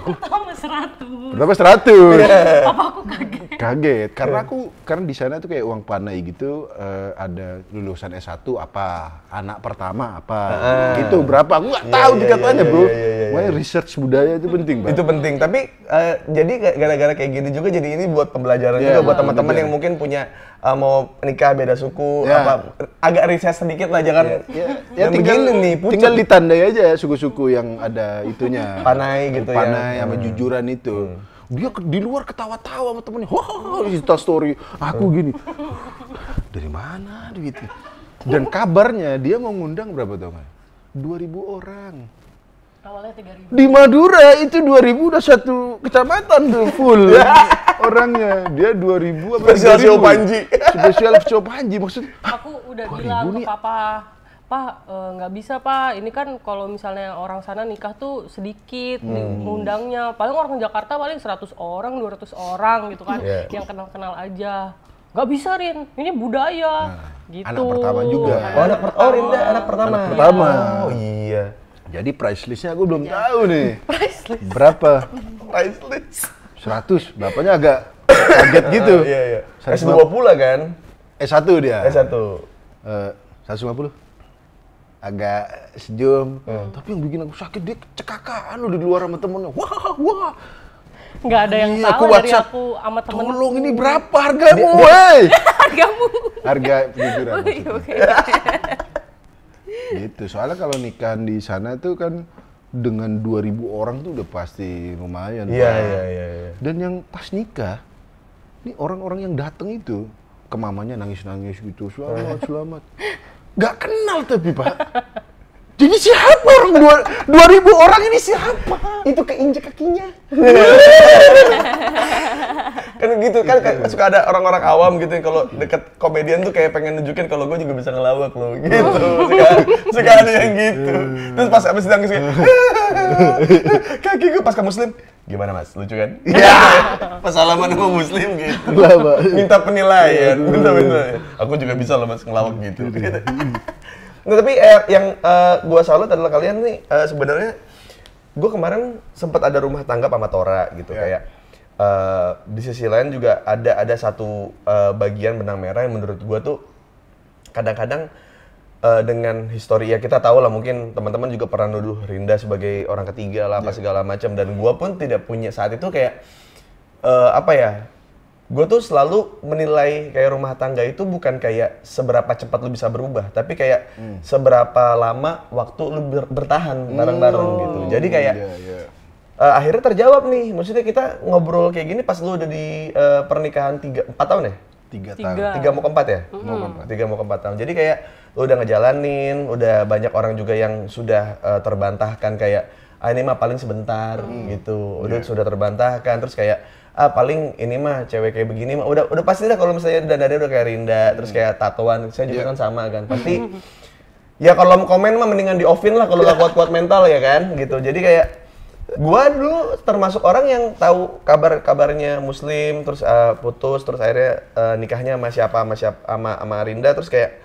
Pertama 100. Berapa 100? Apa aku kaget? Karena karena di sana tuh kayak uang panai gitu, ada lulusan S1 apa, anak pertama apa, gitu berapa? Aku nggak tahu dikatanya bro. Makanya research budaya itu penting Pak. Itu penting, tapi jadi gara-gara kayak gini juga jadi ini buat pembelajaran juga buat teman-teman yang mungkin punya mau nikah beda suku, apa agak riset sedikit lah, jangan ya begini nih, tinggal ditandai aja suku-suku yang ada itunya. Panai gitu ya. Panai sama jujuran itu. Dia di luar ketawa-tawa sama temennya. Wah, Insta story. Aku gini. Dari mana duitnya? Dan kabarnya dia mau ngundang berapa tau nggak? 2.000 orang. Awalnya 3.000. Di Madura itu 2.000 udah satu kecamatan tuh full orangnya. Dia 2.000 apa 3.000? Spesial Sio Panji. Spesial Sio Panji maksudnya. Aku udah bilang ke papa, Pak, nggak bisa Pak, ini kan kalau misalnya orang sana nikah tuh sedikit ngundangnya, paling orang Jakarta paling 100 orang, 200 orang gitu kan, yang kenal-kenal aja. Nggak bisa Rin, ini budaya, gitu. Anak pertama juga. Rinda anak pertama. Anak pertama. Oh iya. Jadi price listnya aku belum tahu nih. Berapa? Price list. 100, bapaknya agak kaget gitu. Iya. S2 pula kan? S1 dia. S1. 150. Agak senyum. Tapi yang bikin aku sakit, dia cekakaan loh di luar sama temennya. Wah. Nggak ada yang tahu dari aku sama temen. Tolong ini berapa hargamu, woi? Hargamu. Harga jujuran. Oke. Gitu, soalnya kalau nikahan di sana tuh kan dengan 2.000 orang tuh udah pasti lumayan. Iya. Dan yang pas nikah, ini orang-orang yang datang itu ke mamanya nangis-nangis gitu, selamat. Gak kenal tapi Pak. Jadi siapa orang 2.000 orang ini siapa? Itu keinjek kakinya. Kan gitu kan suka ada orang-orang awam gitu yang kalau deket komedian tuh kayak pengen nunjukin kalau gue juga bisa ngelawak loh gitu. Suka ada yang gitu. Terus pas abis nangis kayak kaki gue pas ke Muslim. Gimana Mas? Lucu kan? Iya. Pas salaman sama Muslim gitu. Minta penilaian. Aku juga bisa loh Mas ngelawak gitu. Nah, tapi yang gue salut adalah kalian nih sebenarnya gue kemarin sempat ada rumah tangga sama Tora gitu kayak di sisi lain juga ada satu bagian benang merah yang menurut gue tuh kadang-kadang dengan histori ya kita tahu lah mungkin teman-teman juga pernah nuduh Rinda sebagai orang ketiga lah apa segala macam dan gue pun tidak punya saat itu kayak gue tuh selalu menilai kayak rumah tangga itu bukan kayak seberapa cepat lu bisa berubah, tapi kayak seberapa lama waktu lu bertahan bareng-bareng gitu. Jadi kayak akhirnya terjawab nih, maksudnya kita ngobrol kayak gini pas lu udah di pernikahan 4 tahun ya? 3 tahun. 3 mau ke 4 ya? 3 mau ke 4 tahun. Jadi kayak lu udah ngejalanin, udah banyak orang juga yang sudah terbantahkan kayak ini mah paling sebentar gitu. Udah sudah terbantahkan terus kayak paling ini mah cewek kayak begini mah udah pasti lah kalau misalnya dandannya udah kayak Rinda terus kayak tatoan saya juga kan sama kan pasti ya kalau mau komen mah mendingan di offin lah kalau gak kuat-kuat mental ya kan gitu. Jadi kayak gua dulu termasuk orang yang tahu kabarnya Muslim terus putus terus akhirnya nikahnya sama Rinda terus kayak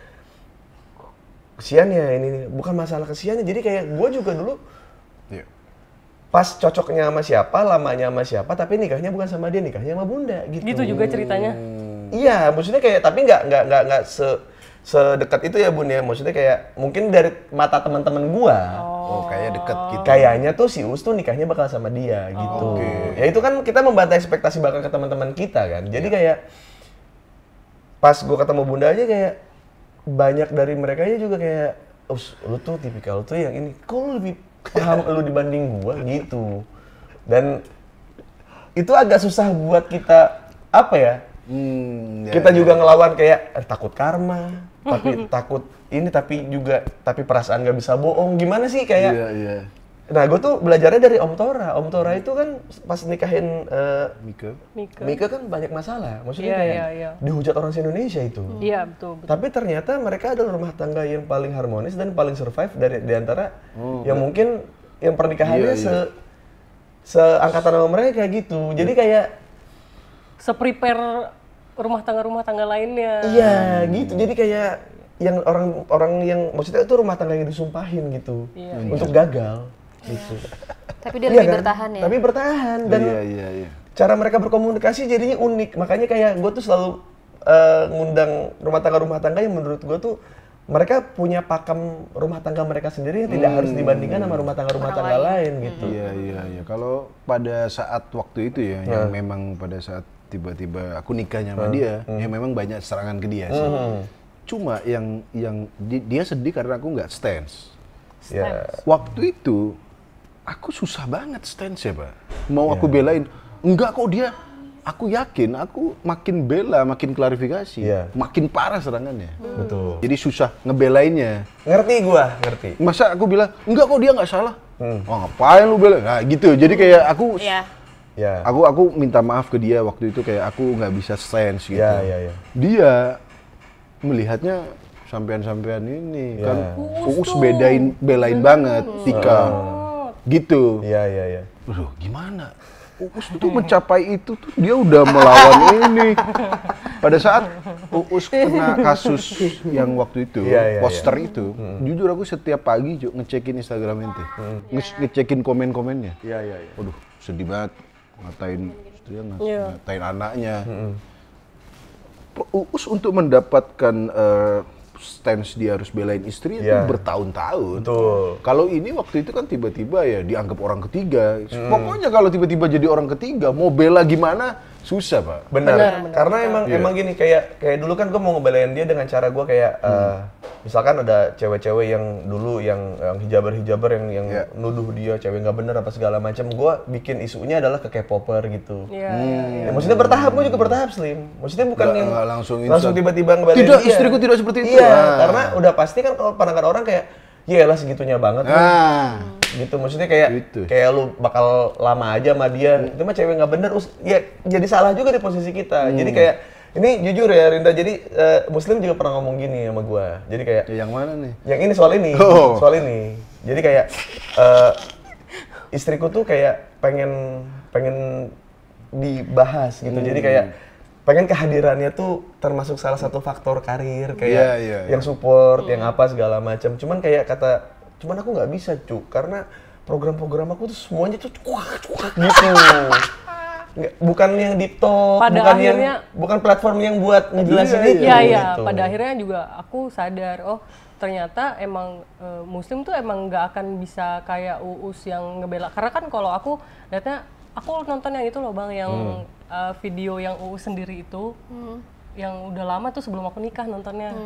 kesian ya ini bukan masalah kesiannya jadi kayak gua juga dulu pas cocoknya sama siapa, lamanya sama siapa, tapi nikahnya bukan sama dia, nikahnya sama Bunda gitu. Gitu juga ceritanya. Iya, maksudnya kayak tapi nggak sedekat itu ya Bun ya. Maksudnya kayak mungkin dari mata teman-teman gua. Oh, kayak deket gitu. Kayaknya tuh si Us tuh nikahnya bakal sama dia gitu. Ya itu kan kita membantah ekspektasi bakal ke teman-teman kita kan. Jadi kayak pas gua ketemu Bunda aja kayak banyak dari mereka aja juga kayak Us, lu tuh tipikal tuh yang ini. Kok lu lebih paham lu dibanding gua gitu. Dan itu agak susah buat kita apa ya? Kita juga ngelawan kayak takut karma, tapi takut ini tapi perasaan nggak bisa bohong. Gimana sih kayak? Nah, gue tuh belajarnya dari Om Tora. Om Tora itu kan pas nikahin Mika kan banyak masalah. Maksudnya kayak dihujat orang se-Indonesia itu. Iya, betul. Tapi ternyata mereka adalah rumah tangga yang paling harmonis dan paling survive di antara yang mungkin yang pernikahannya seangkatan sama mereka gitu. Jadi kayak se-prepare rumah tangga lainnya. Iya, gitu. Jadi kayak yang orang yang maksudnya itu rumah tangga yang disumpahin gitu. Untuk gagal gitu. Tapi dia Iya lebih kan? bertahan ya. Tapi bertahan dan Iya. cara mereka berkomunikasi jadinya unik. Makanya kayak gue tuh selalu ngundang rumah tangga yang menurut gue tuh mereka punya pakem rumah tangga mereka sendiri yang tidak harus dibandingkan sama rumah tangga lain gitu. Iya. Kalau pada saat waktu itu ya, yang memang pada saat tiba-tiba aku nikahnya sama dia, ya memang banyak serangan ke dia sih. Cuma yang dia sedih karena aku nggak stance. Ya. Waktu itu aku susah banget stance ya, Pak. Mau aku belain, enggak kok dia. Aku yakin, aku makin bela, makin klarifikasi, makin parah serangannya. Betul. Jadi susah ngebelainnya. Ngerti. Masa aku bilang, enggak kok dia nggak salah. Oh, ngapain lu bela? Nah gitu, jadi kayak aku aku minta maaf ke dia waktu itu, kayak aku nggak bisa sense gitu. Iya. Dia melihatnya sampean-sampean ini kan Uus belain banget Tika. Gitu. Iya. Loh, gimana? Uus tuh mencapai itu tuh dia udah melawan ini. Pada saat Uus kena kasus yang waktu itu, poster itu, jujur aku setiap pagi ngecekin Instagram ente, ngecekin komen-komennya. Iya. Waduh, sedih banget, ngatain istrinya, ngatain anaknya. Uus untuk mendapatkan stance dia harus belain istri itu bertahun-tahun. Betul. Kalau ini waktu itu kan tiba-tiba ya dianggap orang ketiga. Pokoknya kalau tiba-tiba jadi orang ketiga, mau bela gimana susah, Pak. Benar. Karena emang gini, kayak dulu kan gue mau ngebelain dia dengan cara gue kayak misalkan ada cewek-cewek yang dulu yang hijaber yang nuduh dia cewek nggak bener apa segala macam, gue bikin isunya adalah ke K-popper gitu. Iya. Maksudnya bertahap, gue juga bertahap, Slim. Maksudnya bukan yang langsung tiba-tiba ngebelain tidak, dia. istriku tidak seperti itu. Iya, karena udah pasti kan kalau pandangan orang kayak iyalah segitunya banget gitu. Maksudnya kayak lu bakal lama aja sama dia. Itu mah cewek nggak bener, ya jadi salah juga di posisi kita. Jadi kayak ini jujur ya Rinda, jadi Muslim juga pernah ngomong gini sama gua. Jadi kayak yang mana nih? Yang ini soal ini. Jadi kayak istriku tuh kayak pengen dibahas gitu. Jadi kayak pengen kehadirannya tuh termasuk salah satu faktor karir kayak yang support, yang apa segala macam. Cuman aku nggak bisa karena program-program aku tuh semuanya tuh cuak gitu. Bukan yang deep talk, bukan platform yang buat ngejelasin itu. Iya. Pada akhirnya juga aku sadar, oh ternyata emang Muslim tuh emang nggak akan bisa kayak Uus yang ngebela. Karena kan kalau aku lihatnya, aku nonton yang itu loh Bang, yang video yang Uus sendiri itu, yang udah lama tuh sebelum aku nikah nontonnya,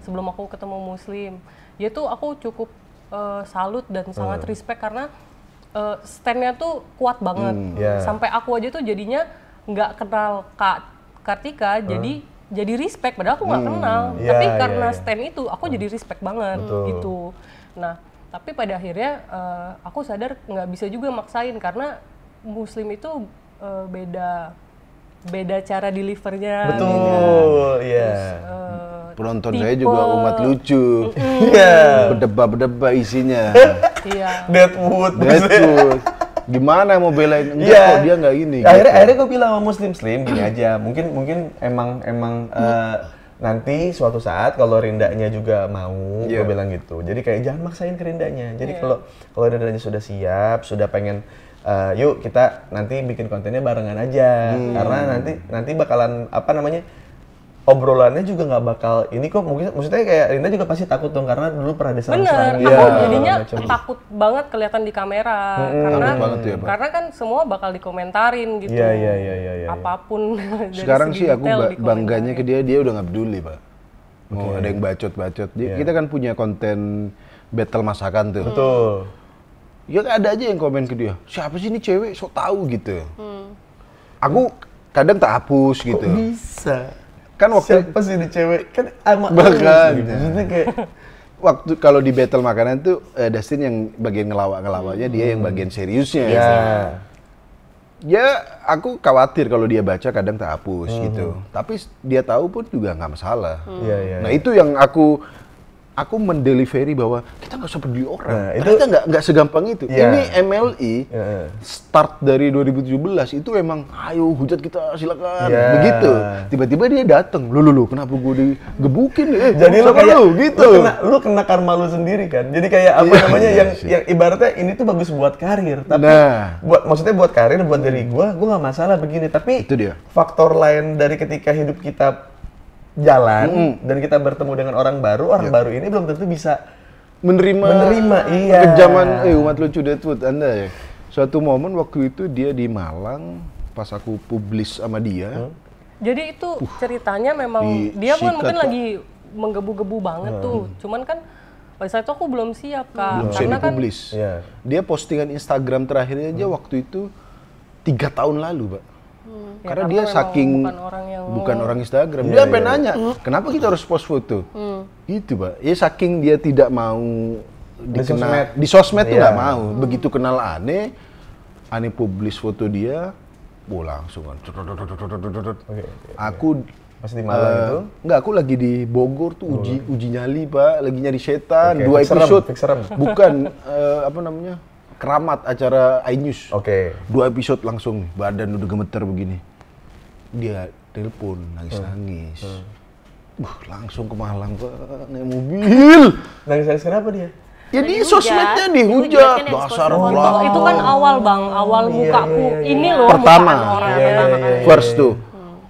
sebelum aku ketemu Muslim. Ya tuh aku cukup salut dan sangat respect karena stand-nya tuh kuat banget. Sampai aku aja tuh jadinya nggak kenal Kak Kartika, jadi respect. Padahal aku nggak kenal, tapi karena stand itu aku jadi respect banget gitu. Nah, tapi pada akhirnya aku sadar nggak bisa juga maksain karena Muslim itu beda cara delivernya. Betul, iya. Penonton saya juga umat lucu. Berdeba-berdeba isinya. Deadwood. Gimana mau belain? Enggak kok dia nggak ini. Akhirnya gue bilang sama Muslim Slim gini aja. Mungkin emang nanti suatu saat kalau Rindanya juga mau, gue bilang gitu. Jadi kayak jangan maksain ke Rindanya. Jadi kalau Rindanya sudah siap, sudah pengen yuk kita nanti bikin kontennya barengan aja. Karena nanti bakalan obrolannya juga nggak bakal ini kok, mungkin maksudnya kayak Rinda juga pasti takut dong karena dulu pernah diserang-serang. Bener, aku jadinya takut banget kelihatan di kamera karena kan semua bakal dikomentarin gitu. Iya. Apapun. Sekarang sih aku bangganya ke dia udah nggak peduli Pak. Mau ada yang bacot-bacot. Kita kan punya konten battle masakan tuh. Betul. Ya ada aja yang komen ke dia, siapa sih ini cewek sok tahu gitu. Aku kadang tak hapus gitu. Kok bisa? Kan waktu siapa sih ini cewek? Kan ama gitu. Maksudnya kayak waktu kalau di battle makanan tuh Dustin yang bagian ngelawaknya, dia yang bagian seriusnya. Ya aku khawatir kalau dia baca kadang tak hapus gitu. Tapi dia tahu pun juga nggak masalah. Nah itu yang aku aku mendelivery bahwa kita nggak usah peduli orang. Nah, itu ternyata nggak segampang itu. Iya. Ini MLI start dari 2017 itu emang ayo hujat kita silakan. Iya. Begitu. Tiba-tiba dia datang. Lu kenapa gue digebukin? Jadi lu kayak gitu. Lu kena karma lu sendiri kan. Jadi kayak apa namanya yang ibaratnya ini tuh bagus buat karir, tapi maksudnya buat karir buat diri gua nggak masalah begini, tapi itu dia. Faktor lain dari ketika hidup kita jalan dan kita bertemu dengan orang baru ini belum tentu bisa menerima iya. Zaman umat lucu Deadwood Anda ya. Suatu momen waktu itu dia di Malang pas aku publish sama dia. Jadi itu ceritanya memang dia kan mungkin lagi menggebu-gebu banget tuh. Cuman kan pada saat itu aku belum siap, Kak. Belum siap dipublish. Kan, dia postingan Instagram terakhirnya aja waktu itu 3 tahun lalu, Pak. Karena dia saking bukan orang Instagram. Dia sampai nanya, kenapa kita harus post foto? Gitu, Pak. Ya saking dia tidak mau dikenal di sosmed tuh nggak mau. Begitu kenal Ane publish foto dia, langsung kan. Aku pas di Malang itu? Enggak, aku lagi di Bogor tuh uji nyali, Pak. Lagi nyari setan, 2 episode. Bukan apa namanya? Keramat acara iNews. 2 episode langsung, badan udah gemeter begini. Dia telepon nangis-nangis. Langsung ke Malang, Pak, naik mobil. Nangis-nangis kenapa dia? Ya di sosmednya dihujat, dasar lah. Itu kan awal mukaku. Ini loh pertama. Orang First tuh.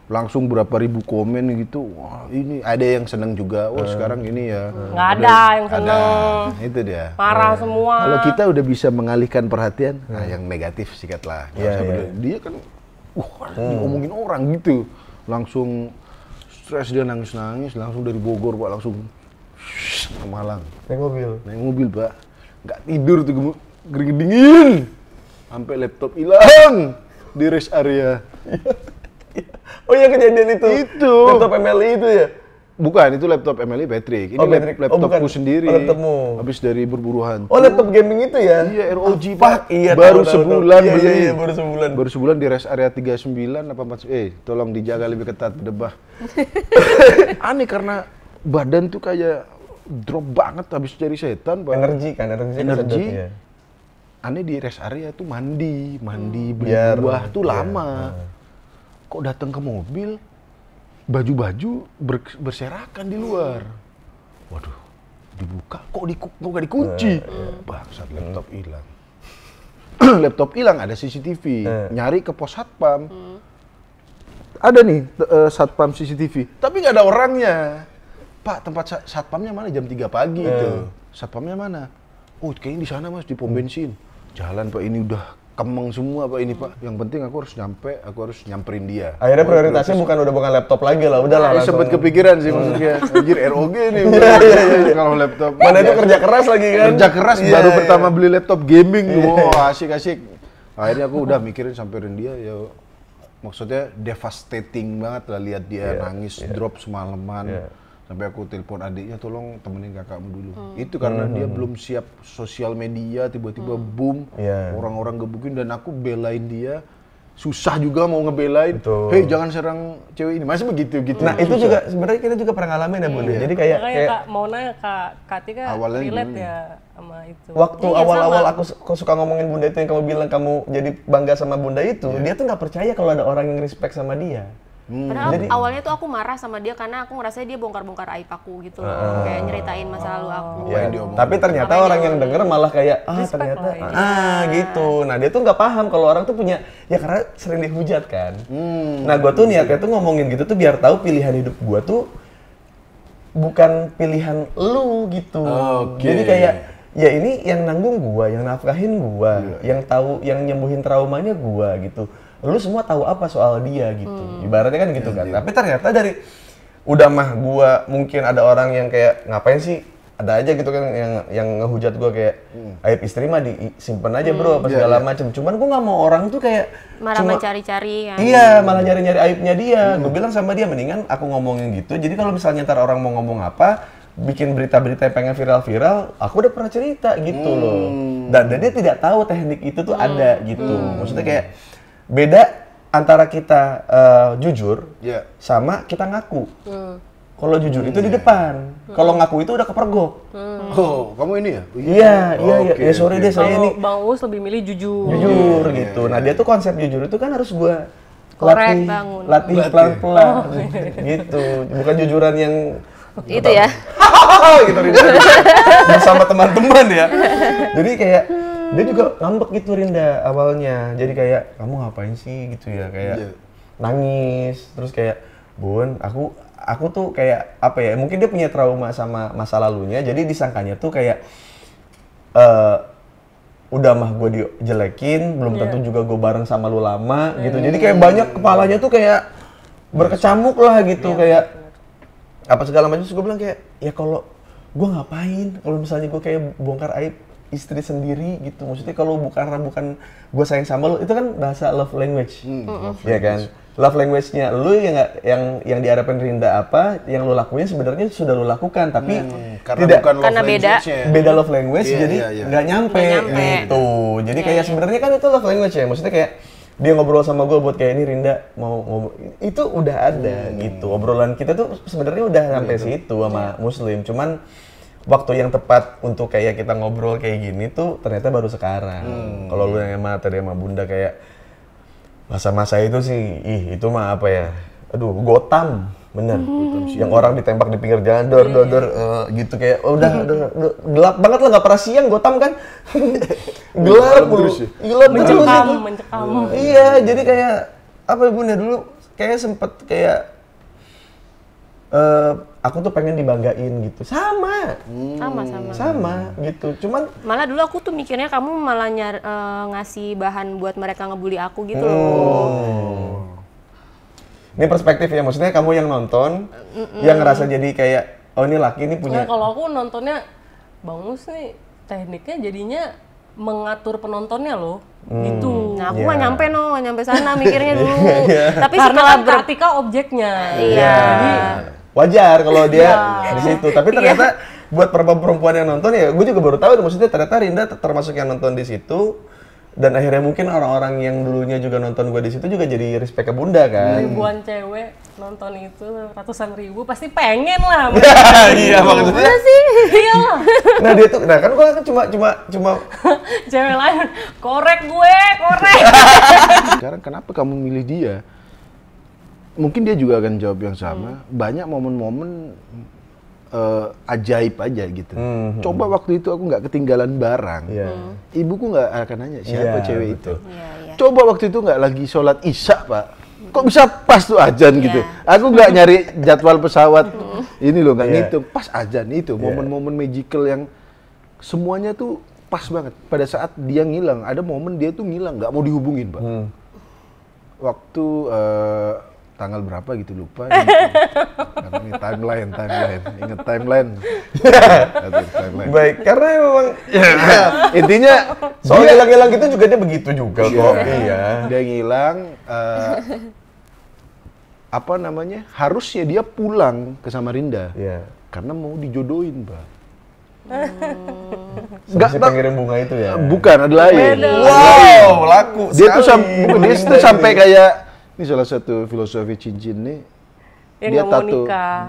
Langsung berapa ribu komen gitu. Wah, ini ada yang seneng juga. Oh, sekarang ini ya. Nggak ada yang seneng. Itu dia. Marah semua. Kalau kita udah bisa mengalihkan perhatian, yang negatif sikatlah. Dia kan diomongin orang gitu. Langsung stres, dia nangis-nangis, langsung dari Bogor, Pak, langsung ke Malang. Naik mobil, Pak. Nggak tidur tuh, keringet dingin. Sampai laptop hilang di rest area. Oh iya, kejadian itu. Laptop MLI itu ya? Bukan, itu laptop MLI Patrick. Ini laptopku sendiri. Laptopmu. Habis dari berburu hantu. Oh, laptop gaming itu ya? Iya, ROG, Pak. Iya, baru sebulan beli. Iya, baru sebulan. Baru sebulan di rest area 39 apa 40. Tolong dijaga lebih ketat, berdebah. Aneh karena badan tuh kayak drop banget habis cari setan, Pak. Energi. Ya. Aneh di rest area tuh mandi beli buah tuh lama. Kok datang ke mobil, baju-baju berserakan di luar. Waduh, dibuka, kok gak dikunci? Bangsat, laptop hilang. Laptop hilang, ada CCTV. Nyari ke pos satpam. Ada nih satpam CCTV, tapi nggak ada orangnya. Pak, tempat satpamnya mana? Jam 3 pagi itu. Satpamnya mana? Oh, kayaknya di sana, Mas, di pom bensin. Jalan, Pak, ini udah kemeng semua, Pak, ini, Pak. Yang penting aku harus nyamperin dia. Akhirnya prioritasnya bukan laptop lagi lah, udahlah. Sempet kepikiran sih maksudnya. Anjir, ROG nih. Kalau laptop. Mana itu kerja keras lagi kan? Kerja keras, baru pertama beli laptop gaming. Asik-asik. Akhirnya aku udah mikirin samperin dia, ya maksudnya devastating banget lah lihat dia nangis, drop semalaman. Sampai aku telepon adiknya, tolong temenin kakakmu dulu. Itu karena dia belum siap sosial media, tiba-tiba boom, orang-orang gebukin, dan aku belain dia. Susah juga mau ngebelain, hei jangan serang cewek ini, masih begitu gitu. Nah itu juga sebenarnya kita juga pernah ngalamin ya, Bunda. Jadi kayak Kak, mau nanya Kak Tika relate ya sama itu. Waktu awal-awal aku suka ngomongin Bunda itu, yang kamu bilang kamu jadi bangga sama Bunda itu, dia tuh nggak percaya kalau ada orang yang respect sama dia. Padahal awalnya tuh aku marah sama dia karena aku ngerasa dia bongkar-bongkar aib aku gitu loh. Kayak nyeritain masa lalu aku. Tapi ternyata orang yang denger malah kayak ternyata gitu. Nah dia tuh nggak paham kalau orang tuh punya, ya karena sering dihujat kan. Nah gue tuh niatnya tuh ngomongin gitu tuh biar tahu pilihan hidup gue tuh bukan pilihan lu gitu. Jadi kayak ya ini yang nanggung gue, yang nafkahin gue, yang tahu, yang nyembuhin traumanya gue gitu. Lu semua tahu apa soal dia gitu, ibaratnya kan gitu kan. Tapi ternyata dari udah mah gua mungkin ada orang yang kayak ngapain sih, ada aja gitu kan yang ngehujat gua kayak aib istri mah disimpan aja bro apa segala macem. Cuman gua nggak mau orang tuh kayak malah mencari-cari kan. Iya, malah nyari-nyari aibnya dia. Gua bilang sama dia mendingan aku ngomongin gitu. Jadi kalau misalnya ntar orang mau ngomong apa, bikin berita-berita yang pengen viral-viral, aku udah pernah cerita gitu loh. Dan dia tidak tahu teknik itu tuh ada gitu. Maksudnya kayak beda antara kita jujur sama kita ngaku. kalau jujur itu di depan. Kalau ngaku itu udah kepergok. Oh, kamu ini ya? Iya. Ya sorry deh, saya ini Bang Uus lebih milih jujur. Jujur gitu. Nah, dia tuh konsep jujur itu kan harus gua Korek, bangun. latih pelan-pelan gitu. Bukan jujuran yang Itu ya. gitu Rinda. Bersama teman-teman ya. Jadi kayak dia juga ngambek gitu Rinda awalnya. Jadi kayak kamu ngapain sih gitu ya, kayak nangis terus kayak Bun, aku tuh kayak apa ya, mungkin dia punya trauma sama masa lalunya, jadi disangkanya tuh kayak udah mah gue dijelekin, belum tentu juga gue bareng sama lu lama gitu, jadi kayak banyak kepalanya tuh kayak berkecamuk lah gitu, kayak apa segala macam. Terus gue bilang kayak, ya kalau gue ngapain kalau misalnya gue kayak bongkar aib istri sendiri gitu, maksudnya kalau bukan gue sayang sama lu, itu kan bahasa love language, ya kan? Love language-nya lu yang diharapin Rinda apa, yang lu lakuin sebenarnya sudah lu lakukan, tapi tidak karena beda love language, jadi nggak nyampe gitu. Jadi kayak sebenarnya kan itu love language ya, maksudnya kayak dia ngobrol sama gue buat kayak ini Rinda mau ngobrol, itu udah ada gitu. Obrolan kita tuh sebenarnya udah sampai situ sama Muslim, cuman waktu yang tepat untuk kayak kita ngobrol kayak gini tuh ternyata baru sekarang. Kalau lu yang tadi sama Bunda kayak masa-masa itu sih, itu mah apa ya, aduh Gotham, bener. Yang orang ditembak di pinggir jalan, dor gitu kayak, udah gelap banget lah, nggak pernah siang Gotham kan, gelap terus, Mencekam. Iya, jadi kayak apa ya Bunda dulu, kayak sempet kayak aku tuh pengen dibanggain gitu, sama gitu, cuman Malah dulu aku tuh mikirnya kamu malah ngasih bahan buat mereka ngebully aku gitu. Ini perspektif ya, maksudnya kamu yang nonton, yang ngerasa jadi kayak, oh ini laki ini punya. Nah, kalau aku nontonnya Bang Uus nih tekniknya jadinya mengatur penontonnya loh, gitu. Nah aku nggak nyampe sana mikirnya dulu. Tapi Karena setelah kan Kartika objeknya. Iya. Wajar kalau dia di situ, tapi ternyata buat perempuan yang nonton ya, gue juga baru tahu maksudnya ternyata Rinda termasuk yang nonton di situ, dan akhirnya mungkin orang-orang yang dulunya juga nonton gue di situ juga jadi respect ke Bunda kan. Ribuan cewek nonton itu, ratusan ribu pasti pengen lah. Iya maksudnya sih. Iya lah. Nah dia tuh, nah kan gue kan cuma Cewek lain korek. Sekarang kenapa kamu milih dia? Mungkin dia juga akan jawab yang sama. Banyak momen-momen ajaib aja gitu. Coba waktu itu aku nggak ketinggalan barang. Ibuku nggak akan nanya siapa cewek itu. Coba waktu itu nggak lagi sholat isya Pak. Kok bisa pas tuh azan gitu. Aku nggak nyari jadwal pesawat. Ini loh nggak ngitung. Pas azan itu. Momen-momen magical yang semuanya tuh pas banget. Pada saat dia ngilang, ada momen dia tuh ngilang, nggak mau dihubungin Pak. Waktu tanggal berapa gitu lupa. Ini timeline. Ingat timeline. Baik, karena memang Intinya soal hilang-hilang gitu juga dia begitu juga kok. Iya. Dia ngilang. Apa namanya? Harusnya dia pulang ke Samarinda. Karena mau dijodohin, Pak. Nggak pengirim bunga itu ya? Bukan, ada lain. Wow, laku Dia tuh sekali. sampai kayak, ini salah satu filosofi cincin nih. Yang Dia nggak mau nikah.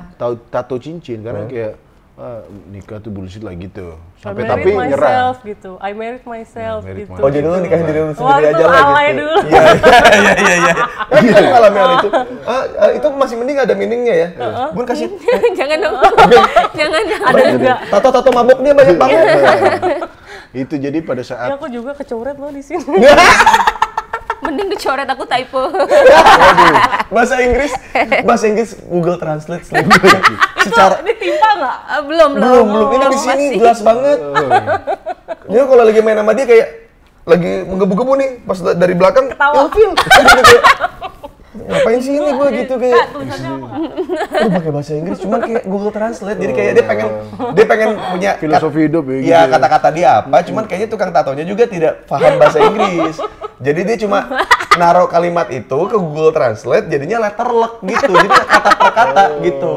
tato cincin karena kayak nikah tuh bullshit lah gitu. Sampai I tapi married nyerah. myself gitu. I married myself gitu. Oh jadi lu nikahin diri lu Wah, sendiri itu aja lah alay gitu. dulu. Iya. Kita ngalamin hal itu. Itu masih mending ada meaningnya ya. Bun kasih. Jangan dong. Jangan. Ada juga. Tato mabok dia banyak banget. Itu jadi pada Ya saat aku juga kecoret loh di sini. Mending dicoret, aku typo. Bahasa Inggris Google Translate Secara ditimpa nggak? Belum. Ini di sini jelas banget. Dia kalau lagi main sama dia kayak lagi menggebu-gebu nih, pas dari belakang Ketawa. ilfil. Ngapain sih ini gue gitu kayak. Tulisannya apa? Aduh pakai bahasa Inggris, cuman kayak Google Translate. Jadi kayak dia pengen punya filosofi hidup ya. Iya, kata-kata dia apa, cuman kayaknya tukang tatonya juga tidak paham bahasa Inggris. Jadi dia cuma naruh kalimat itu ke Google Translate, jadinya letterlock gitu. Jadi kata per kata gitu.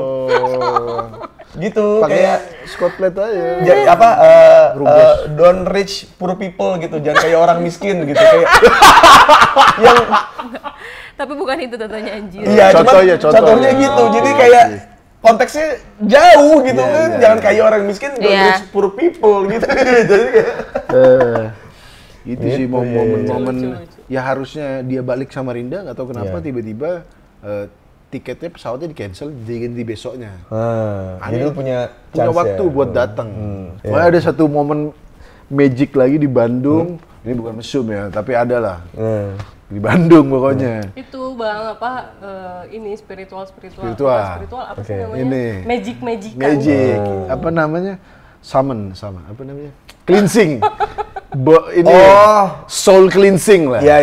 Gitu kayak Scotland aja. jadi don't rich poor people gitu. Jangan kayak orang miskin gitu kayak yang Tapi bukan itu tatonya, anjir. iya, Contohnya contohnya gitu. Jadi kayak konteksnya jauh gitu kan. Jangan kayak orang miskin, don't rich poor people gitu. Jadi kayak itu sih momen-momen ya harusnya dia balik sama Rinda, nggak tahu kenapa tiba-tiba tiketnya pesawatnya di cancel diganti besoknya. Jadi lu punya waktu buat datang. Wah, ada satu momen magic lagi di Bandung. Ini bukan mesum ya, tapi ada lah. Di Bandung pokoknya. Itu Bang ini spiritual apa sih namanya? Ini. Magic. Apa namanya? Summon sama apa namanya? Cleansing. Soul cleansing lah. Iya.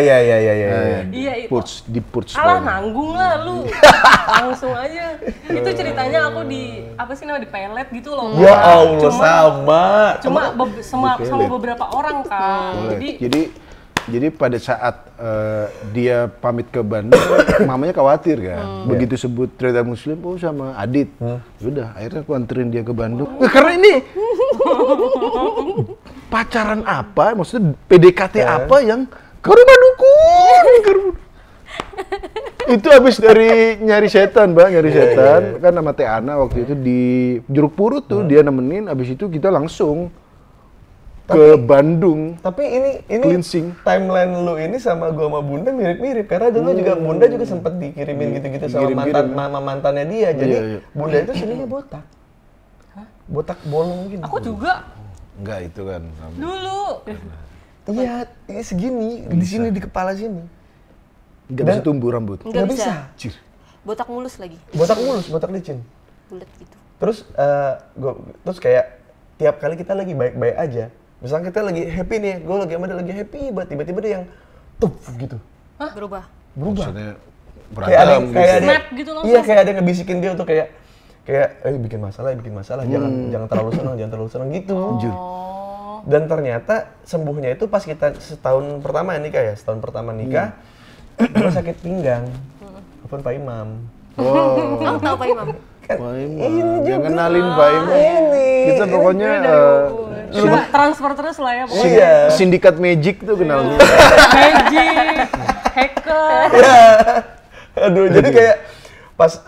Iya, Di-purge. Alah nanggung lah lu. Langsung aja. Itu ceritanya aku di apa sih namanya, di pelet gitu loh. Ya Allah, sama beberapa orang kan. Jadi pada saat dia pamit ke Bandung, mamanya khawatir kan. Begitu sebut Treda Muslim, sama Adit. Udah, akhirnya aku anterin dia ke Bandung. Karena ini pacaran apa? Maksudnya PDKT apa yang ke rumah dukun? Itu habis dari nyari setan, Bang, kan sama Teh Ana waktu itu di Jeruk Purut tuh dia nemenin. Habis itu kita langsung ke Bandung. Tapi ini cleansing. Timeline lu ini sama gua sama Bunda mirip-mirip karena dulu juga Bunda juga sempat dikirimin gitu-gitu sama mantannya dia. Jadi Bunda itu sininya botak. Botak bolong gitu. Aku juga. Enggak, itu kan Dulu. Iya, ini segini, di sini di kepala sini. Enggak bisa tumbuh rambut. Nggak bisa. Cir. Botak mulus lagi. Botak mulus, botak licin. Bulat gitu. Terus terus kayak tiap kali kita lagi baik-baik aja. Misalnya kita lagi happy nih, gue lagi sama dia lagi happy, tiba-tiba dia yang tuh gitu. Berubah. Maksudnya Kayak ada Snap gitu langsung. Iya, kayak ada yang ngebisikin dia tuh kayak bikin masalah, jangan terlalu senang gitu. Dan ternyata sembuhnya itu pas kita setahun pertama nikah, gue sakit pinggang. Telepon Pak Imam. Kamu tahu Pak Imam? Pak Imam. Ini Dia juga. kenalin Pak Imam. Kita pokoknya transfer terus lah ya pokoknya. Iya. sindikat magic tuh kenal gue. Magic, hacker. Aduh, jadi kayak pas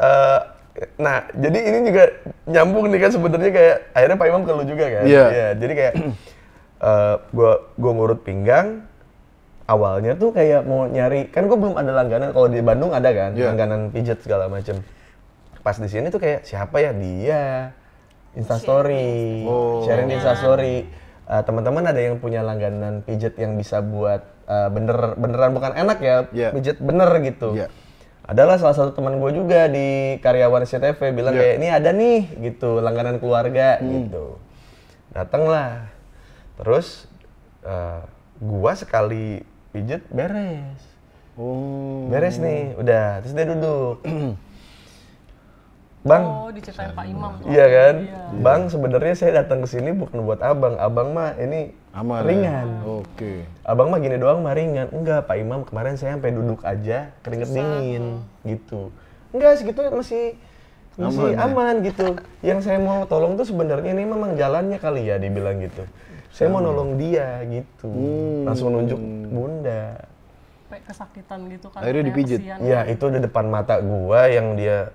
nah, jadi ini juga nyambung nih kan sebenarnya, kayak akhirnya Pak Imam ke lu juga kan. Iya. Jadi kayak gua ngurut pinggang. Awalnya tuh kayak mau nyari, kan gua belum ada langganan. Kalau di Bandung ada kan, langganan pijat segala macem. Pas di sini tuh kayak siapa ya, dia Instastory, sharing di Instastory. Teman-teman ada yang punya langganan pijat yang bisa buat beneran bukan enak ya, pijat bener gitu. Adalah salah satu teman gue juga di karyawan SCTV bilang kayak ini ada nih gitu langganan keluarga gitu. Datanglah, terus gua sekali pijet beres. Beres nih, udah. Terus dia duduk. Bang, diceritain Pak Imam tuh. iya kan? Bang, sebenarnya saya datang ke sini bukan buat abang. Abang mah ini ringan. Oke. Abang mah gini doang mah ringan. Enggak, Pak Imam kemarin saya sampai duduk aja keringet dingin gitu. Enggak, segitu masih aman gitu. Yang saya mau tolong tuh sebenarnya ini memang jalannya kali ya, dibilang gitu. Saya mau nolong dia gitu. Langsung nunjuk Bunda. Kayak kesakitan gitu kan. Akhirnya dipijit. Ya, itu di depan mata gua yang dia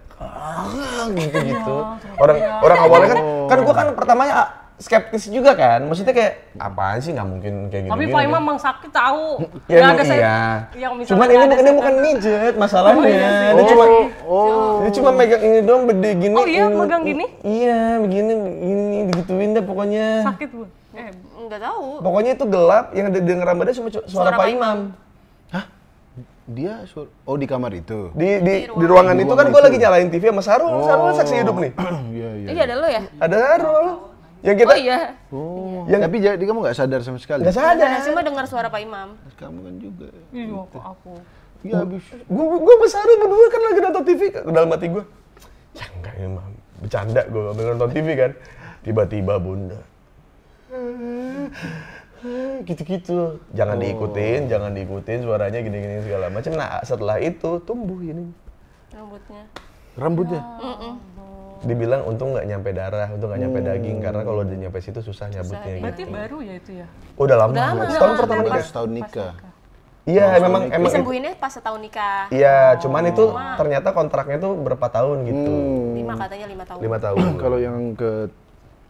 gitu. Orang awalnya kan gua kan pertamanya skeptis juga kan. Maksudnya kayak apaan sih, nggak mungkin kayak gini. Tapi Pak Imam emang sakit tahu. Ya emang iya. Cuman ini bukan mijet masalahnya. Dia cuma megang ini doang bede gini. Oh iya, megang gini? Iya, begini digituin deh pokoknya. Sakit, Bu. Nggak tahu. Pokoknya itu gelap, yang denger rambutnya cuma suara Pak Imam. Dia di kamar itu. Di ruangan itu kan gue lagi nyalain TV sama Sarul. Sarul saksi hidup nih. Iya, ada lo ya? Ada Sarul. Yang kita Tapi jadi kamu nggak sadar sama sekali. nggak sadar. Saya mah dengar suara Pak Imam. Kamu kan juga. Iya, kok aku. Iya, habis. Gue sama Sarul berdua kan lagi nonton TV ke dalam hati gue. Ya enggak, ini mah bercanda gue nonton TV kan. Tiba-tiba Bunda. Gitu-gitu. Jangan diikutin suaranya gini-gini segala macam. Nah, setelah itu tumbuh ini rambutnya. Dibilang untung nggak nyampe darah, untung nggak nyampe daging, karena kalau udah nyampe situ susah nyabutnya. Berarti gitu. baru ya itu ya? Udah lama. Setahun pertama nikah. Setahun nikah. Iya, emang disembuhinnya pas setahun nikah. Iya, cuman itu ternyata kontraknya tuh berapa tahun gitu. 5 tahun. 5 tahun. Kalau yang ke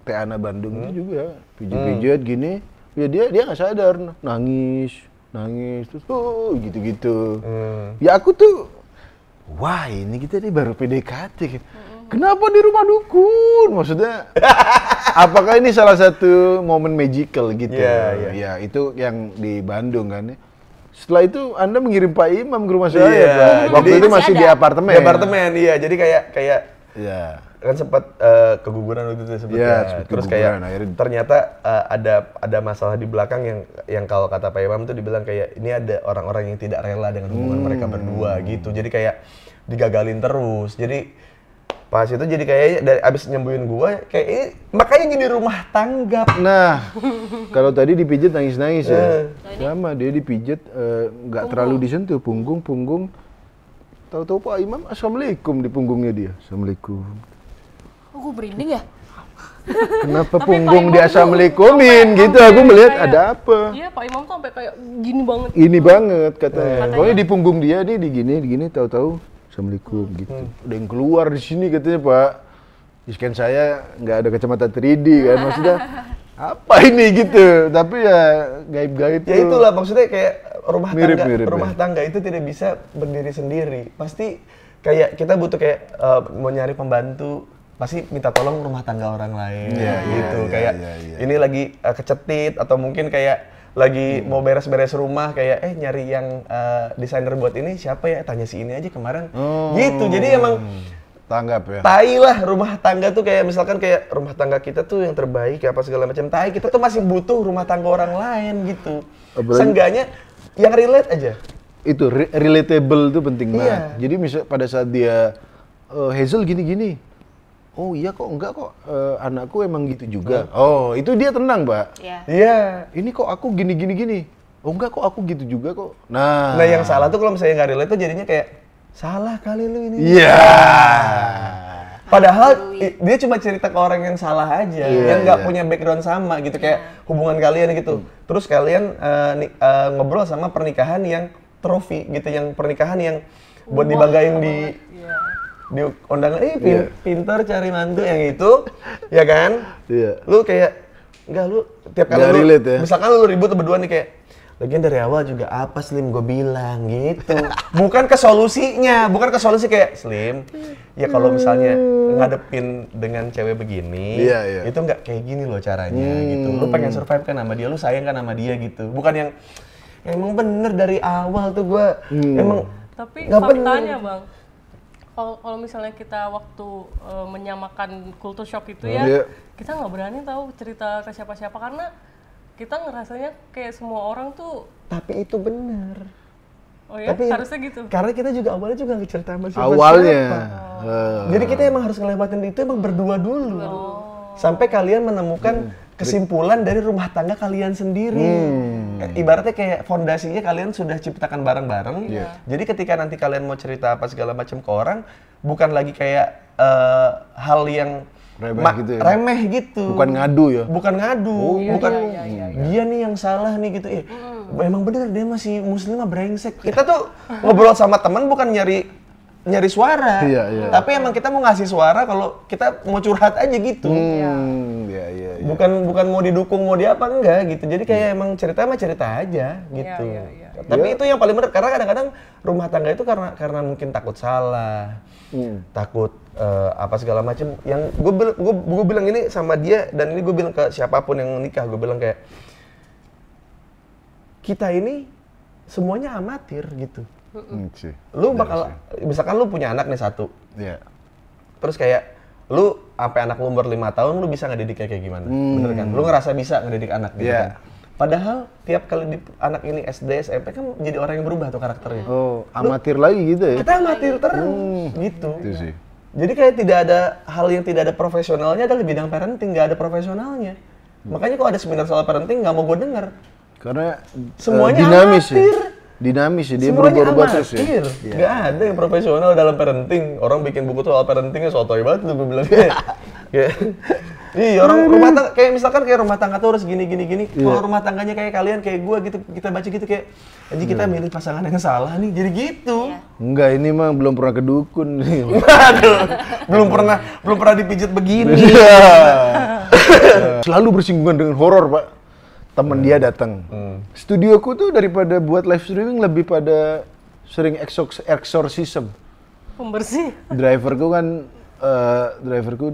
Teana Bandung itu juga pijat-pijat gini, ya dia nggak sadar, nangis terus gitu-gitu. Ya aku tuh, wah ini kita nih baru PDKT. Kenapa di rumah dukun? Maksudnya, apakah ini salah satu momen magical gitu? Ya itu yang di Bandung kan. Setelah itu Anda mengirim Pak Imam ke rumah saya, Pak. Waktu itu masih di apartemen. Di apartemen, iya. Jadi kayak ya. Kan sempat keguguran waktu itu sebetulnya. Terus kayak akhirnya. Ternyata ada masalah di belakang yang kalau kata Pak Imam tuh dibilang kayak ini ada orang-orang yang tidak rela dengan hubungan mereka berdua gitu. Jadi kayak digagalin terus. Jadi pas itu jadi kayak dari abis nyembuhin gua kayak ini makanya jadi rumah tangga. Nah, kalau tadi dipijit nangis-nangis ya. Sama dia dipijit nggak terlalu disentuh punggung. Tahu-tahu Pak Imam assalamualaikum di punggungnya dia. Assalamualaikum. Oh, gue merinding ya? Kenapa punggung dia assalamualaikumin gitu? Aku melihat ada apa. Iya, Pak Imam tuh sampai kayak gini banget. Ini banget katanya. Pokoknya di punggung dia nih digini tahu-tahu assalamualaikum gitu. Ada yang keluar di sini katanya Pak. Di scan saya nggak ada kacamata 3D kan maksudnya. Apa ini gitu? Tapi ya gaib-gaib. Ya itulah maksudnya kayak mirip, rumah tangga itu tidak bisa berdiri sendiri. Pasti kayak kita butuh kayak mau nyari pembantu, pasti minta tolong rumah tangga orang lain gitu. Kayak ini lagi kecetit atau mungkin kayak lagi mau beres-beres rumah kayak nyari yang desainer buat ini siapa ya, tanya si ini aja kemarin gitu. Jadi emang tanggap ya. Tai lah rumah tangga tuh kayak misalkan kayak rumah tangga kita tuh yang terbaik apa segala macam. Tai kita tuh masih butuh rumah tangga orang lain gitu. Seenggaknya yang relate aja. Itu relatable tuh penting banget. Jadi misal pada saat dia Hazel gini-gini. Oh iya kok enggak kok anakku emang gitu juga. Oh, itu dia tenang, Pak. Iya. Ini kok aku gini. Oh enggak kok aku gitu juga kok. Nah yang salah tuh kalau misalnya nggak relate tuh jadinya kayak salah kali lu ini. Iya. Padahal dia cuma cerita ke orang yang salah aja, yang nggak punya background sama gitu kayak hubungan kalian gitu. Terus kalian ngobrol sama pernikahan yang trofi gitu, yang pernikahan yang buat dibanggain di undangan. Pintar cari mantu yang itu, ya kan? Iya. Lu kayak enggak lu tiap kali lu misalkan lu ribut berdua nih kayak lagian dari awal juga apa Slim gue bilang gitu. Bukan ke solusinya, bukan ke solusi kayak Slim. Ya kalau misalnya ngadepin dengan cewek begini, itu nggak kayak gini loh caranya gitu. Lu pengen survive kan sama dia, lu sayang kan sama dia gitu. Bukan yang emang bener dari awal tuh gue emang. Tapi faktanya Bang, kalau misalnya kita waktu menyamakan culture shock itu kita nggak berani tahu cerita ke siapa-siapa karena kita ngerasanya kayak semua orang tuh. Tapi itu benar. Oh ya, tapi, harusnya gitu. Karena kita juga awalnya juga nggak cerita sama siapa. Awalnya. Jadi kita emang harus ngelewatin itu emang berdua dulu. Sampai kalian menemukan kesimpulan dari rumah tangga kalian sendiri. Ibaratnya kayak fondasinya kalian sudah ciptakan bareng-bareng. Jadi ketika nanti kalian mau cerita apa segala macam ke orang, bukan lagi kayak hal yang remeh gitu. Bukan ngadu ya? Bukan ngadu, bukan dia nih yang salah nih gitu. Emang bener dia masih muslim brengsek. Kita tuh ngobrol sama teman bukan nyari suara. Tapi emang kita mau ngasih suara kalau kita mau curhat aja gitu. Bukan mau didukung mau dia apa enggak gitu. Jadi kayak emang cerita aja gitu. Tapi itu yang paling bener karena kadang-kadang rumah tangga itu karena mungkin takut salah. Takut apa segala macam. Yang gue bilang ini sama dia dan ini gue bilang ke siapapun yang nikah, gue bilang kayak kita ini semuanya amatir gitu. Lu bakal misalkan lu punya anak nih satu. Terus kayak lu sampai anak lu umur 5 tahun lu bisa ngedidiknya kayak gimana? Bener kan? Lu ngerasa bisa ngedidik anak gitu kan? Padahal tiap kali anak ini SD, SMP kan jadi orang yang berubah tuh karakternya. Oh, amatir lagi gitu ya? Kita amatir terus gitu. Itu sih. Jadi kayak tidak ada hal yang tidak ada profesionalnya adalah bidang parenting, nggak ada profesionalnya. Makanya kalau ada seminar soal parenting nggak mau gue denger. Karena semuanya dinamis amatir. Dinamis ya, dia semuanya berubah terus ya. Nggak ada yang profesional dalam parenting. Orang bikin buku soal parentingnya sotoy banget tuh gue bilang. Iya, orang rumah tangga kayak misalkan kayak rumah tangga tuh harus gini. Kalau rumah tangganya kayak kalian kayak gua gitu, kita baca gitu kayak anjing kita milih pasangan yang salah nih. Jadi gitu. Enggak, ini mah belum pernah ke dukun nih. Aduh, belum pernah dipijit begini. Selalu bersinggungan dengan horor, Pak. Temen dia datang. Studioku tuh daripada buat live streaming lebih pada sering exorcism. Pembersih. Driverku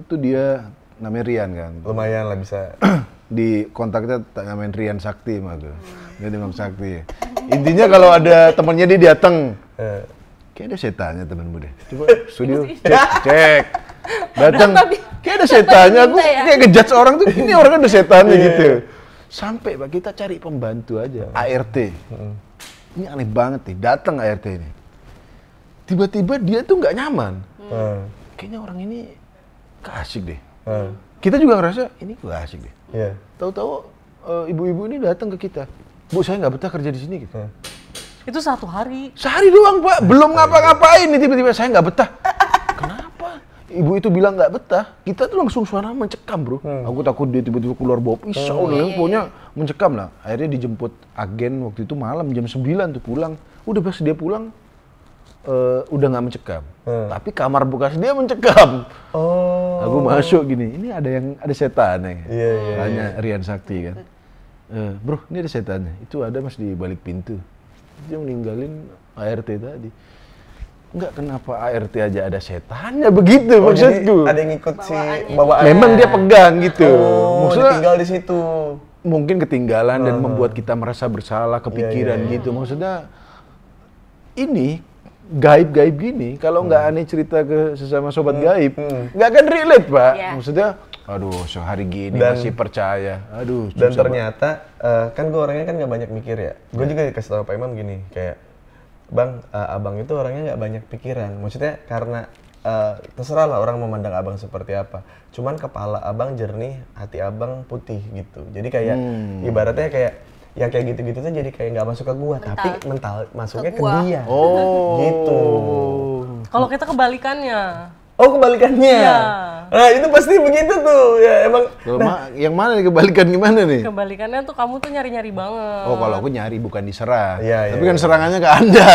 tuh dia namanya Rian kan. Lumayan lah bisa. Di kontaknya namain Rian Sakti mah tuh. Dia Imam Sakti. Intinya kalau ada temennya dia datang. Kayak ada setannya temenmu deh. Coba studio cek. Datang. Kayak ada setannya. Aku kayak ngejudge orang tuh. Ini orang kan ada setannya gitu. Sampai Pak kita cari pembantu aja. ART. Ini aneh banget nih. Datang ART ini. Tiba-tiba dia tuh nggak nyaman. Kayaknya orang ini gak asik deh. Kita juga ngerasa ini gak asik deh. Tahu-tahu ibu-ibu ini datang ke kita. Bu, saya nggak betah kerja di sini gitu. Itu 1 hari. Sehari doang Pak, belum ngapa-ngapain nih tiba-tiba saya nggak betah. Kenapa? Ibu itu bilang nggak betah, kita tuh langsung suara mencekam bro. Aku takut dia tiba-tiba keluar bawa pisau, pokoknya mencekam lah. Akhirnya dijemput agen waktu itu malam jam 9 tuh pulang. Udah pas dia pulang, udah nggak mencekam. Tapi kamar bekas dia mencekam. Aku masuk gini, ini ada setannya. Tanya Rian Sakti kan. Bro, ini ada setannya. Itu ada mas di balik pintu. Dia meninggalin ART tadi. Enggak, kenapa ART aja ada setannya begitu maksudku. Ada yang ikut si bawaannya. Memang dia pegang gitu. Maksudnya tinggal di situ. Mungkin ketinggalan dan membuat kita merasa bersalah, kepikiran gitu. Maksudnya ini gaib-gaib gini, kalau nggak aneh cerita ke sesama sobat gaib, nggak akan relate Pak. Maksudnya, aduh sehari gini masih percaya. Aduh. Dan ternyata, kan gue orangnya kan nggak banyak mikir ya. Gue juga dikasih tahu Pak Imam gini, kayak Bang, abang itu orangnya nggak banyak pikiran. Maksudnya karena terserah lah orang memandang abang seperti apa. Cuman kepala abang jernih, hati abang putih gitu. Jadi kayak ibaratnya kayak yang kayak gitu-gitu tuh jadi kayak nggak masuk ke gua, tapi mental masuknya ke dia. Gitu. Kalau kita kebalikannya. Oh, kebalikannya. Iya. Nah, itu pasti begitu tuh. Ya emang. Yang mana nih kebalikan gimana nih? Kebalikannya tuh kamu tuh nyari-nyari banget. Oh, kalau aku nyari bukan diserang. Iya, tapi kan serangannya ke Anda.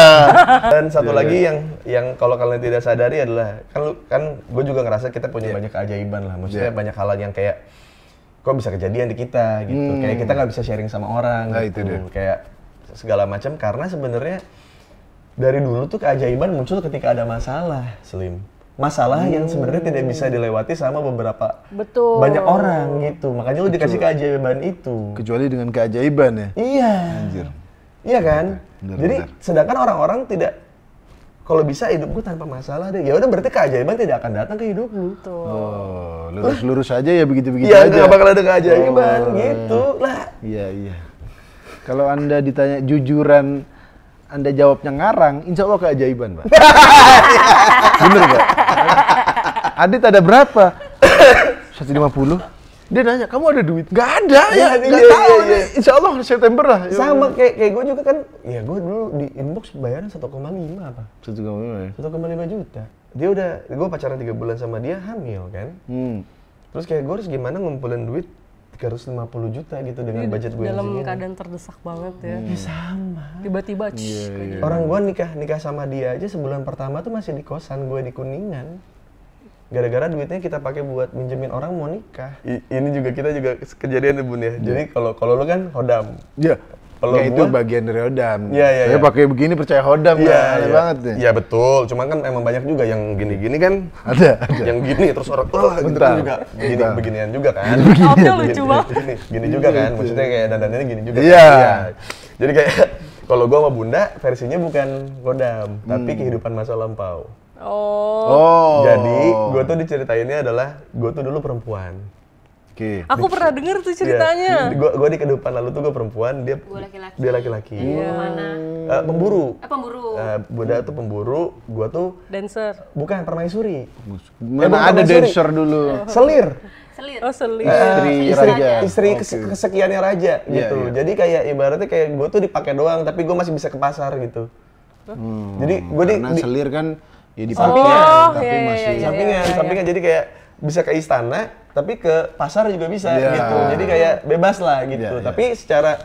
Dan satu lagi yang kalau kalian tidak sadari adalah kan gue juga ngerasa kita punya banyak keajaiban lah. Maksudnya banyak hal yang kayak kok bisa kejadian di kita gitu. Kayak kita nggak bisa sharing sama orang gitu. Itu kayak segala macam karena sebenarnya dari dulu tuh keajaiban muncul ketika ada masalah, Slim. Masalah yang sebenarnya tidak bisa dilewati sama beberapa banyak orang gitu. Makanya lu dikasih keajaiban itu. Kecuali dengan keajaiban ya. Iya. Anjir. Iya kan? Jadi sedangkan orang-orang tidak, kalau bisa hidup gue tanpa masalah deh. Ya udah berarti keajaiban tidak akan datang ke hidup lu. Oh, lurus-lurus aja ya begitu-begitu aja. Iya, nggak bakal ada keajaiban gitu lah. Iya. Kalau Anda ditanya jujuran, Anda jawabnya ngarang, insya Allah keajaiban, Pak. Bener, Pak? Adit ada berapa? 150. Dia nanya, kamu ada duit? Nggak ada, nggak tahu. Insya Allah September lah. Sama kayak gue juga kan, ya gue dulu di inbox bayaran 1,5 apa? 1,5 ya? 1,5 juta. Gue pacaran 3 bulan sama dia, hamil kan. Terus kayak gue harus gimana ngumpulin duit 350 juta gitu dengan budget gue dalam keadaan terdesak banget ya. Sama. Tiba-tiba orang gue nikah sama dia aja sebulan pertama tuh masih di kosan gue di Kuningan. Gara-gara duitnya kita pakai buat minjemin orang mau nikah. Ini juga kita juga kejadian ya Bun ya. Jadi kalau lu kan hodam. Iya. Kalau itu bagian dari hodam. Iya. Saya pakai begini percaya hodam aneh banget ya. Iya betul. Cuman kan emang banyak juga yang gini-gini kan. Ada. Yang gini terus orang gitu juga. Beginian juga kan. Outnya lucu banget. Gini juga kan. Maksudnya kayak dandannya gini juga. Iya. Jadi kayak kalau gua sama Bunda versinya bukan hodam, tapi kehidupan masa lampau. Oh. Jadi gue tuh diceritainnya adalah gue tuh dulu perempuan. Oke. Aku pernah denger tuh ceritanya. Gue di kehidupan lalu tuh gue perempuan, dia laki-laki. Mana? Pemburu. Pemburu. Bunda tuh pemburu, gue tuh Dancer. bukan permaisuri. Mana ada dancer dulu? Selir. Oh, selir. Istri kesekiannya raja gitu. Jadi kayak ibaratnya kayak gue tuh dipakai doang, tapi gue masih bisa ke pasar gitu. Jadi gue karena selir kan ya dipakai sampingan, tapi masih sampingan. Jadi kayak bisa ke istana, tapi ke pasar juga bisa gitu. Jadi kayak bebas lah gitu. Iya. Tapi secara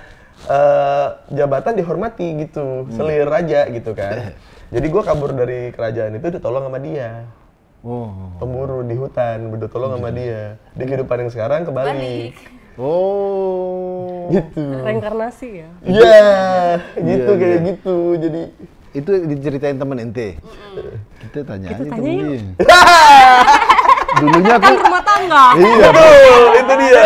jabatan dihormati gitu, selir aja gitu kan. Jadi gue kabur dari kerajaan itu ditolong sama dia. Pemburu di hutan, udah tolong sama dia. Di kehidupan yang sekarang kebalik. Gitu. Reinkarnasi ya. Iya, gitu kayak gitu. Jadi itu diceritain temen ente. Kita tanya aja temen dia. Dulunya aku Rumah tangga. iya, betul, itu dia.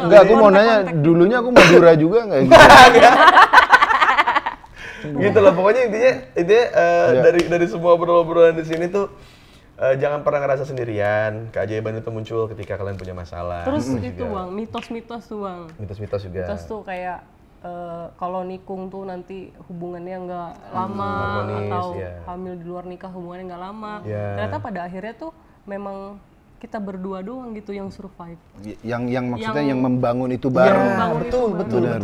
enggak, aku mau nanya, dulunya aku Madura juga enggak gitu. Gitu lah, pokoknya intinya dari semua obrolan di sini tuh jangan pernah ngerasa sendirian. Keajaiban itu muncul ketika kalian punya masalah. Terus itu Bang, mitos-mitos tuh Bang. Mitos-mitos juga. Mitos tuh kayak kalau nikung tuh nanti hubungannya nggak lama harmonis, atau ya. hamil di luar nikah hubungannya nggak lama. Ya. Ternyata pada akhirnya tuh memang kita berdua doang gitu yang survive. Yang maksudnya yang membangun itu bareng. Betul. Benar.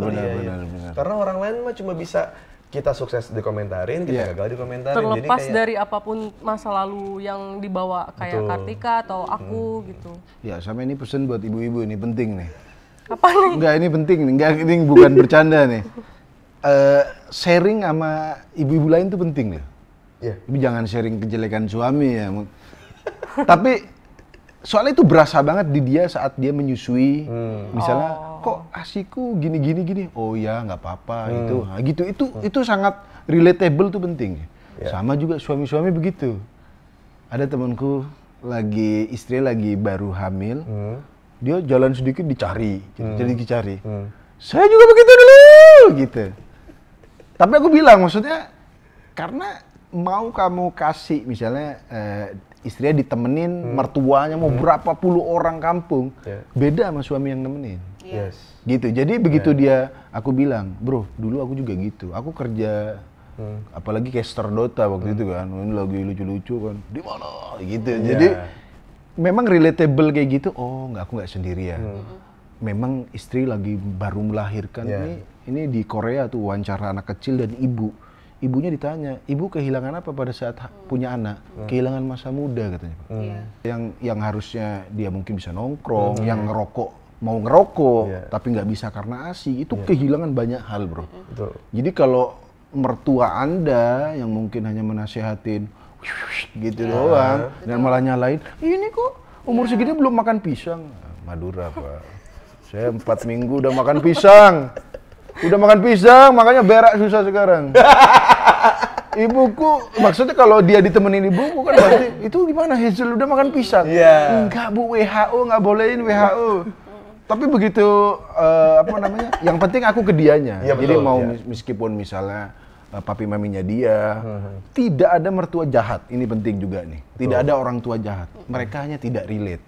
Karena orang lain mah cuma bisa kita sukses dikomentarin, kita gagal dikomentarin. Terlepas jadi kayak, dari apapun masa lalu yang dibawa kayak Kartika atau aku gitu. Ya, sama ini pesan buat ibu-ibu, ini penting nih. Apa nih? Enggak, ini penting nih. Enggak, ini bukan bercanda nih. Sharing sama ibu-ibu lain tuh penting loh. Iya. Tapi jangan sharing kejelekan suami ya. Tapi soalnya itu berasa banget di dia saat dia menyusui. Misalnya, kok asiku gini. Oh ya, nggak apa-apa itu. Nah, gitu. Itu sangat relatable tuh penting. Sama juga suami-suami begitu. Ada temanku istri lagi baru hamil. Dia jalan sedikit dicari, jadi dicari. Saya juga begitu dulu, gitu. Tapi aku bilang, maksudnya karena mau kamu kasih, misalnya istrinya ditemenin, mertuanya mau berapa puluh orang kampung, beda sama suami yang nemenin. Yes. Gitu. Jadi begitu dia, aku bilang, bro, dulu aku juga gitu. Aku kerja, apalagi caster Dota waktu itu kan, ini lagi lucu-lucu kan, di mana? Gitu. Jadi memang relatable kayak gitu. Oh, aku nggak sendirian. Memang istri lagi baru melahirkan. Ini di Korea tuh wawancara anak kecil dan ibunya ditanya, ibu kehilangan apa pada saat punya anak? Kehilangan masa muda katanya. Yang harusnya dia mungkin bisa nongkrong, yang mau ngerokok, tapi nggak bisa karena ASI, itu kehilangan banyak hal, bro. Betul. Jadi kalau mertua Anda yang mungkin hanya menasehatin gitu doang, dan malah nyalain, ini kok umur segini belum makan pisang. Madura, Pak. Saya 4 minggu udah makan pisang. Makanya berak susah sekarang. Ibuku, maksudnya kalau dia ditemenin ibuku kan pasti, itu gimana Hazel udah makan pisang? Enggak Bu, WHO nggak bolehin WHO. Tapi begitu, yang penting aku ke dianya. Jadi meskipun misalnya papi maminya dia, tidak ada mertua jahat, ini penting juga nih. Tidak ada orang tua jahat, mereka hanya tidak relate.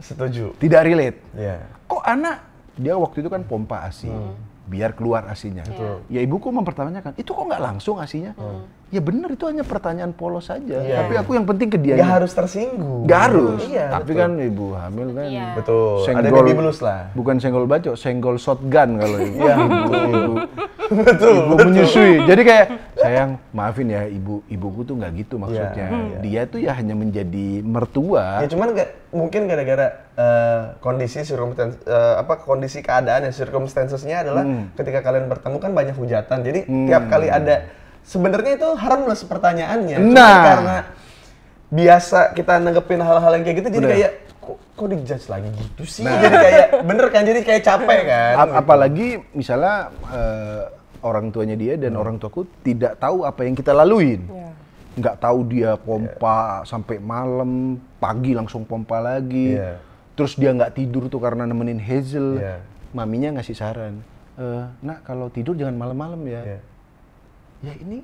Setuju. Tidak relate. Kok anak, dia waktu itu kan pompa ASI. Biar keluar ASI-nya. Ya ibuku mempertanyakan, itu kok nggak langsung ASI-nya? Ya bener, itu hanya pertanyaan polos saja. Tapi aku yang penting ke dia. Nggak harus tersinggung. Nggak harus. Iya, tapi betul. kan ibu hamil kan. Betul. Senggol, ada baby blues lah. Bukan senggol bacok, senggol shotgun kalau ibu. Iya. Ibu menyusui. Jadi kayak, sayang maafin ya ibuku tuh nggak gitu maksudnya. Dia tuh ya hanya menjadi mertua. Ya cuman mungkin gara-gara kondisi kondisi keadaan ya, circumstances-nya adalah ketika kalian bertemu kan banyak hujatan. Jadi tiap kali ada, sebenarnya itu harmless pertanyaannya. Cuma karena biasa kita nanggepin hal-hal yang kayak gitu, jadi kayak kok dijudge lagi gitu sih. Jadi kayak bener kan, jadi kayak capek kan. Apalagi misalnya orang tuanya dia dan orang tuaku tidak tahu apa yang kita laluin. Nggak tahu dia pompa sampai malam, pagi langsung pompa lagi. Terus dia nggak tidur tuh karena nemenin Hazel. Maminya ngasih saran, nak kalau tidur jangan malam-malam ya. Ya ini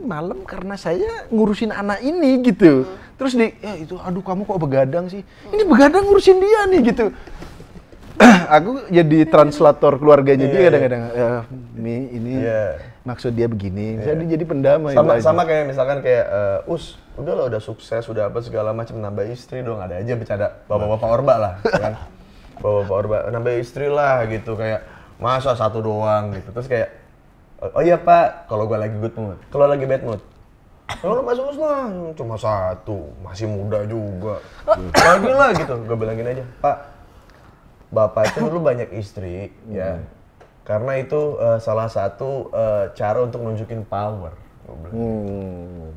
malam karena saya ngurusin anak ini gitu. Terus aduh kamu kok begadang sih? Ini begadang ngurusin dia nih gitu. Aku jadi translator keluarganya dia kadang-kadang. Mi ini maksud dia begini. Jadi pendamai. Sama kayak misalkan kayak udah sukses, udah apa segala macam, nambah istri dong, ada aja bercanda bapak-bapak orba lah, kan? Bapak-bapak orba nambah istri lah gitu, kayak masa satu doang gitu. Terus kayak, oh iya Pak, kalau gue lagi good mood, kalau lagi bad mood, Kalau masuk Islam cuma satu, masih muda juga. Lagi lah gitu, gue bilangin aja, Pak, Bapak itu dulu banyak istri, ya. Karena itu salah satu cara untuk nunjukin power.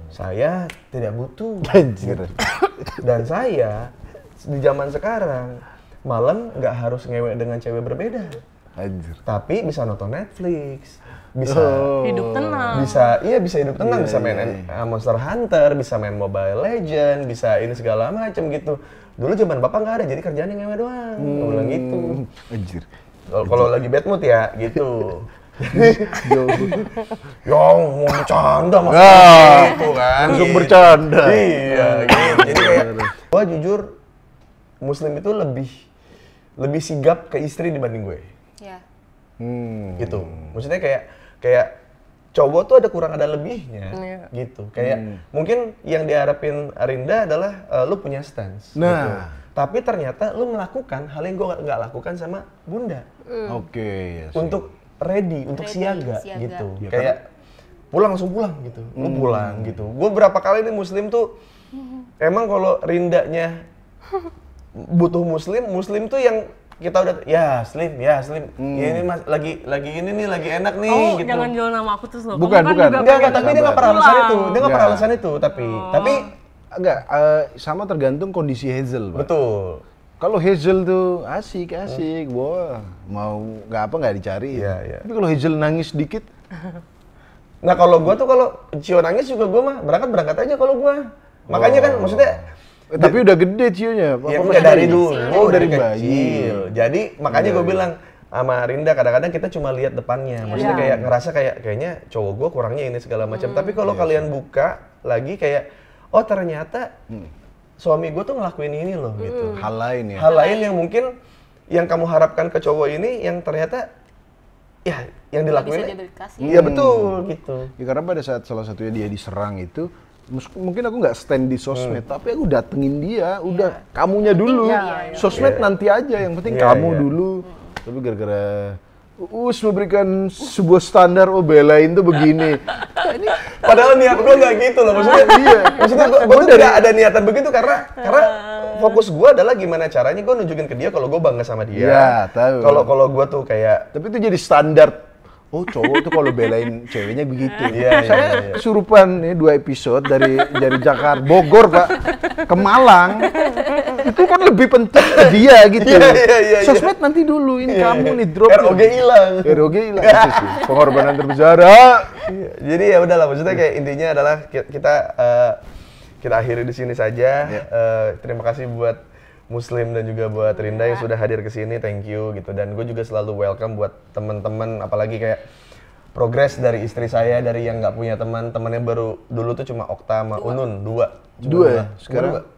Saya tidak butuh. Anjir. Dan saya di zaman sekarang malam nggak harus ngewek dengan cewek berbeda. Anjir. Tapi bisa nonton Netflix, bisa Hidup tenang. bisa hidup tenang, bisa main Monster Hunter, bisa main Mobile Legend, bisa ini segala macam gitu. Dulu zaman bapak nggak ada, jadi kerjaannya ngewe doang. Gue bilang gitu. Anjir. Kalau lagi bad mood ya gitu. Yang mau bercanda maksudnya gitu kan. Langsung bercanda. Iya, gitu. Jadi kayak gua jujur Muslim itu lebih sigap ke istri dibanding gue. Iya. Gitu. Maksudnya kayak cowok tuh ada kurang ada lebihnya gitu. Kayak mungkin yang diharapin Arinda adalah lu punya stance gitu. Tapi ternyata lu melakukan hal yang gue nggak lakukan sama Bunda. Oke, ya sih. Untuk ready, untuk siaga gitu. Ya, Kayak pulang langsung pulang gitu. Lu pulang gitu. Gue berapa kali nih Muslim tuh emang kalau Rindanya butuh Muslim tuh yang kita udah ya Slim. Ya ini Mas lagi ini nih lagi enak nih gitu. Jangan jual nama aku terus loh. Bukan. Enggak, tapi dia nggak pernah alasan itu. Dia nggak pernah alasan itu, tapi enggak, sama tergantung kondisi Hazel, Pak. betul. Kalau Hazel tuh asik, wah mau nggak dicari. Iya. Tapi kalau Hazel nangis dikit, Nah kalau gua tuh kalau Cio nangis juga gua mah berangkat aja kalau gua. Makanya kan maksudnya tapi udah gede Cio-nya. ya udah dari dulu, dari kecil. bayi. Jadi makanya gua bilang sama Rinda kadang-kadang kita cuma lihat depannya. Maksudnya kayak ngerasa kayaknya cowok gua kurangnya ini segala macam. Tapi kalau kalian buka lagi kayak oh ternyata suami gue tuh ngelakuin ini loh gitu. Hal lain ya. Hal lain yang mungkin yang kamu harapkan ke cowok ini yang ternyata ya yang dilakuin. Iya betul gitu. Ya, karena pada saat salah satunya dia diserang itu, mungkin aku nggak stand di sosmed, tapi aku datengin dia, udah kamunya dulu. Sosmed nanti aja, yang penting kamu dulu. Tapi gara-gara memberikan sebuah standar, belain tuh begini. Padahal niat gue nggak gitu loh, maksudnya gue tuh nggak ada niatan begitu karena fokus gue adalah gimana caranya gue nunjukin ke dia kalau gue bangga sama dia. Iya, tahu. Kalau gue tuh kayak tapi itu jadi standar. Oh, cowok tuh kalau belain ceweknya begitu. Iya, Saya kesurupan nih 2 episode dari Jakarta, Bogor, Pak, ke Malang. Itu kan lebih penting ke dia gitu. Iya. Sosmed nanti dulu, ini kamu nih drop. ROG hilang. ROG hilang itu sih. Pengorbanan terbesar. Jadi ya udahlah, maksudnya kayak intinya adalah kita akhiri di sini saja. Terima kasih buat Muslim dan juga buat Rinda yang sudah hadir ke sini, thank you gitu. Dan gue juga selalu welcome buat teman-teman, apalagi kayak progres dari istri saya dari yang nggak punya temannya baru dulu tuh cuma Okta sama Unun, 2 ya? Sekarang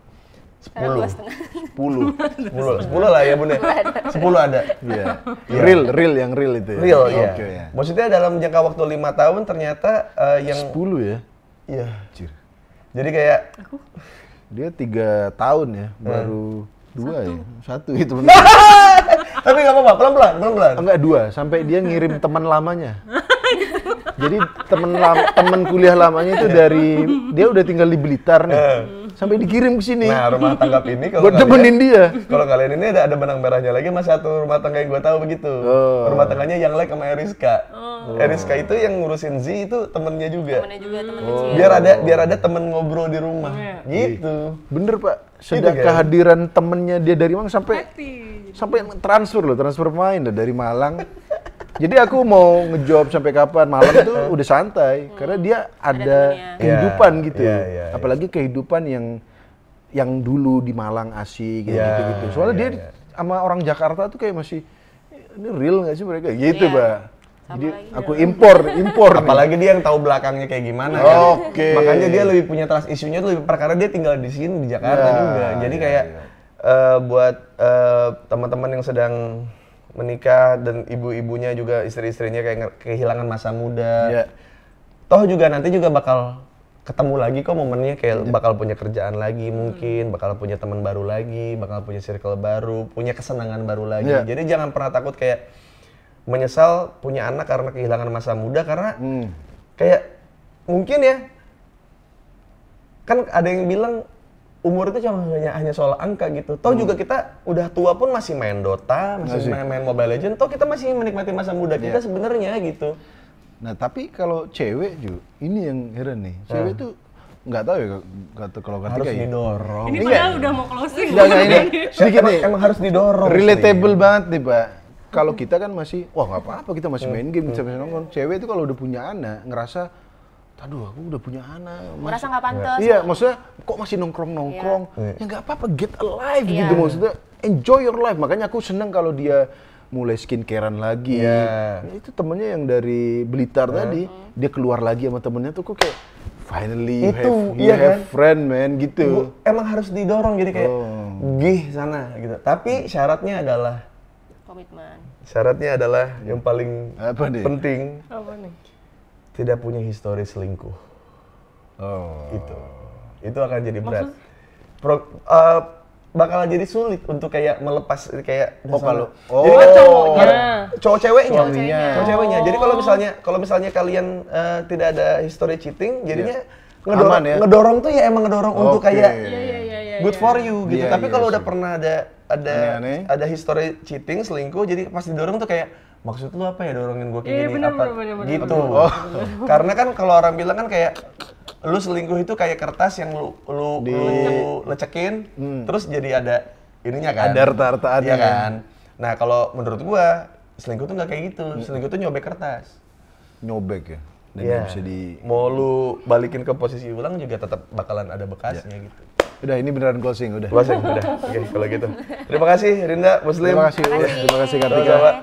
10 lah ya bunda, 10 ada. Iya. Real yang real itu ya. Real ya. Okay, ya. Maksudnya dalam jangka waktu 5 tahun ternyata yang 10 ya. Iya. Anjir. Jadi kayak dia 3 tahun ya, baru 2 ya, 1 itu benar. Tapi nggak apa-apa, pelan-pelan. Enggak 2, sampai dia ngirim teman lamanya. Jadi teman kuliah lamanya itu dari dia udah tinggal di Blitar nih, sampai dikirim ke sini. Nah, rumah tangga ini kalau buat temenin dia. Kalau kalian ini ada benang merahnya lagi, mas satu rumah tangga yang gue tahu begitu. Rumah tangganya yang like sama Eriska. Eriska itu yang ngurusin Z itu temennya juga. Temen kecil. Biar ada temen ngobrol di rumah, gitu. Bener Pak, sudah kehadiran temennya dia dari Malang sampai transfer pemain dari Malang. Jadi aku mau ngejob sampai kapan, malam tuh udah santai karena dia ada kehidupan gitu. Apalagi kehidupan yang dulu di Malang asik gitu. Soalnya dia sama orang Jakarta tuh kayak masih ini real nggak sih mereka gitu, Pak. Jadi aku impor. Apalagi dia yang tahu belakangnya kayak gimana kan. Makanya dia lebih punya trust isunya tuh lebih perkara dia tinggal di sini di Jakarta juga. Jadi kayak buat teman-teman yang sedang menikah dan ibu-ibunya juga istri-istrinya kayak kehilangan masa muda. Toh juga nanti juga bakal ketemu lagi kok momennya, kayak bakal punya kerjaan lagi mungkin, bakal punya teman baru lagi, bakal punya circle baru, punya kesenangan baru lagi. Jadi jangan pernah takut kayak menyesal punya anak karena kehilangan masa muda, karena kayak mungkin ya kan ada yang bilang umur itu cuma hanya soal angka gitu. Toh juga kita udah tua pun masih main Dota, masih main Mobile Legends. Toh kita masih menikmati masa muda kita sebenarnya gitu. Nah tapi kalau cewek juga, ini yang heran nih. Cewek tuh nggak tahu ya kalau kata Harus ya. didorong. Ini padahal udah mau closing. Enggak ini sedikit nih. Emang harus didorong. Relatable banget nih Pak. Kalau kita kan masih, wah nggak apa-apa kita masih main game, bisa nongkrong. Cewek itu kalau udah punya anak, ngerasa, aduh aku udah punya anak. Merasa nggak pantas. Iya, maksudnya kok masih nongkrong-nongkrong. Ya nggak apa-apa, get alive gitu maksudnya. Enjoy your life. Makanya aku seneng kalau dia mulai skincarean lagi. Itu temennya yang dari Blitar tadi, dia keluar lagi sama temennya tuh kok kayak finally you have friend man gitu. Emang harus didorong jadi kayak gih sana gitu. Tapi syaratnya adalah Komitmen. Syaratnya adalah yang paling Apa nih? penting Apa nih? tidak punya histori selingkuh. Itu akan jadi berat. Bakalan jadi sulit untuk kayak melepas kayak jadi kan cowok ceweknya. Jadi kalau misalnya kalian tidak ada history cheating, jadinya ngedorong tuh ya emang ngedorong untuk kayak good for you gitu. Tapi kalau udah pernah ada history cheating, selingkuh, jadi pas didorong tuh kayak maksud lu apa ya dorongin gue kayak gini apa gitu. Karena kan kalau orang bilang kan kayak lu selingkuh itu kayak kertas yang lu lecekin, terus jadi ada ininya kan. Ada harta-hartaannya. Iya kan. Nah kalau menurut gua selingkuh tuh nggak kayak gitu. Selingkuh tuh nyobek kertas. Nyobek ya. Dan Iya. bisa Mau lu balikin ke posisi ulang juga tetap bakalan ada bekasnya gitu. Udah ini beneran closing udah. Closing udah. Oke, kalau gitu. Terima kasih Rinda, Muslim. Terima kasih Kartika.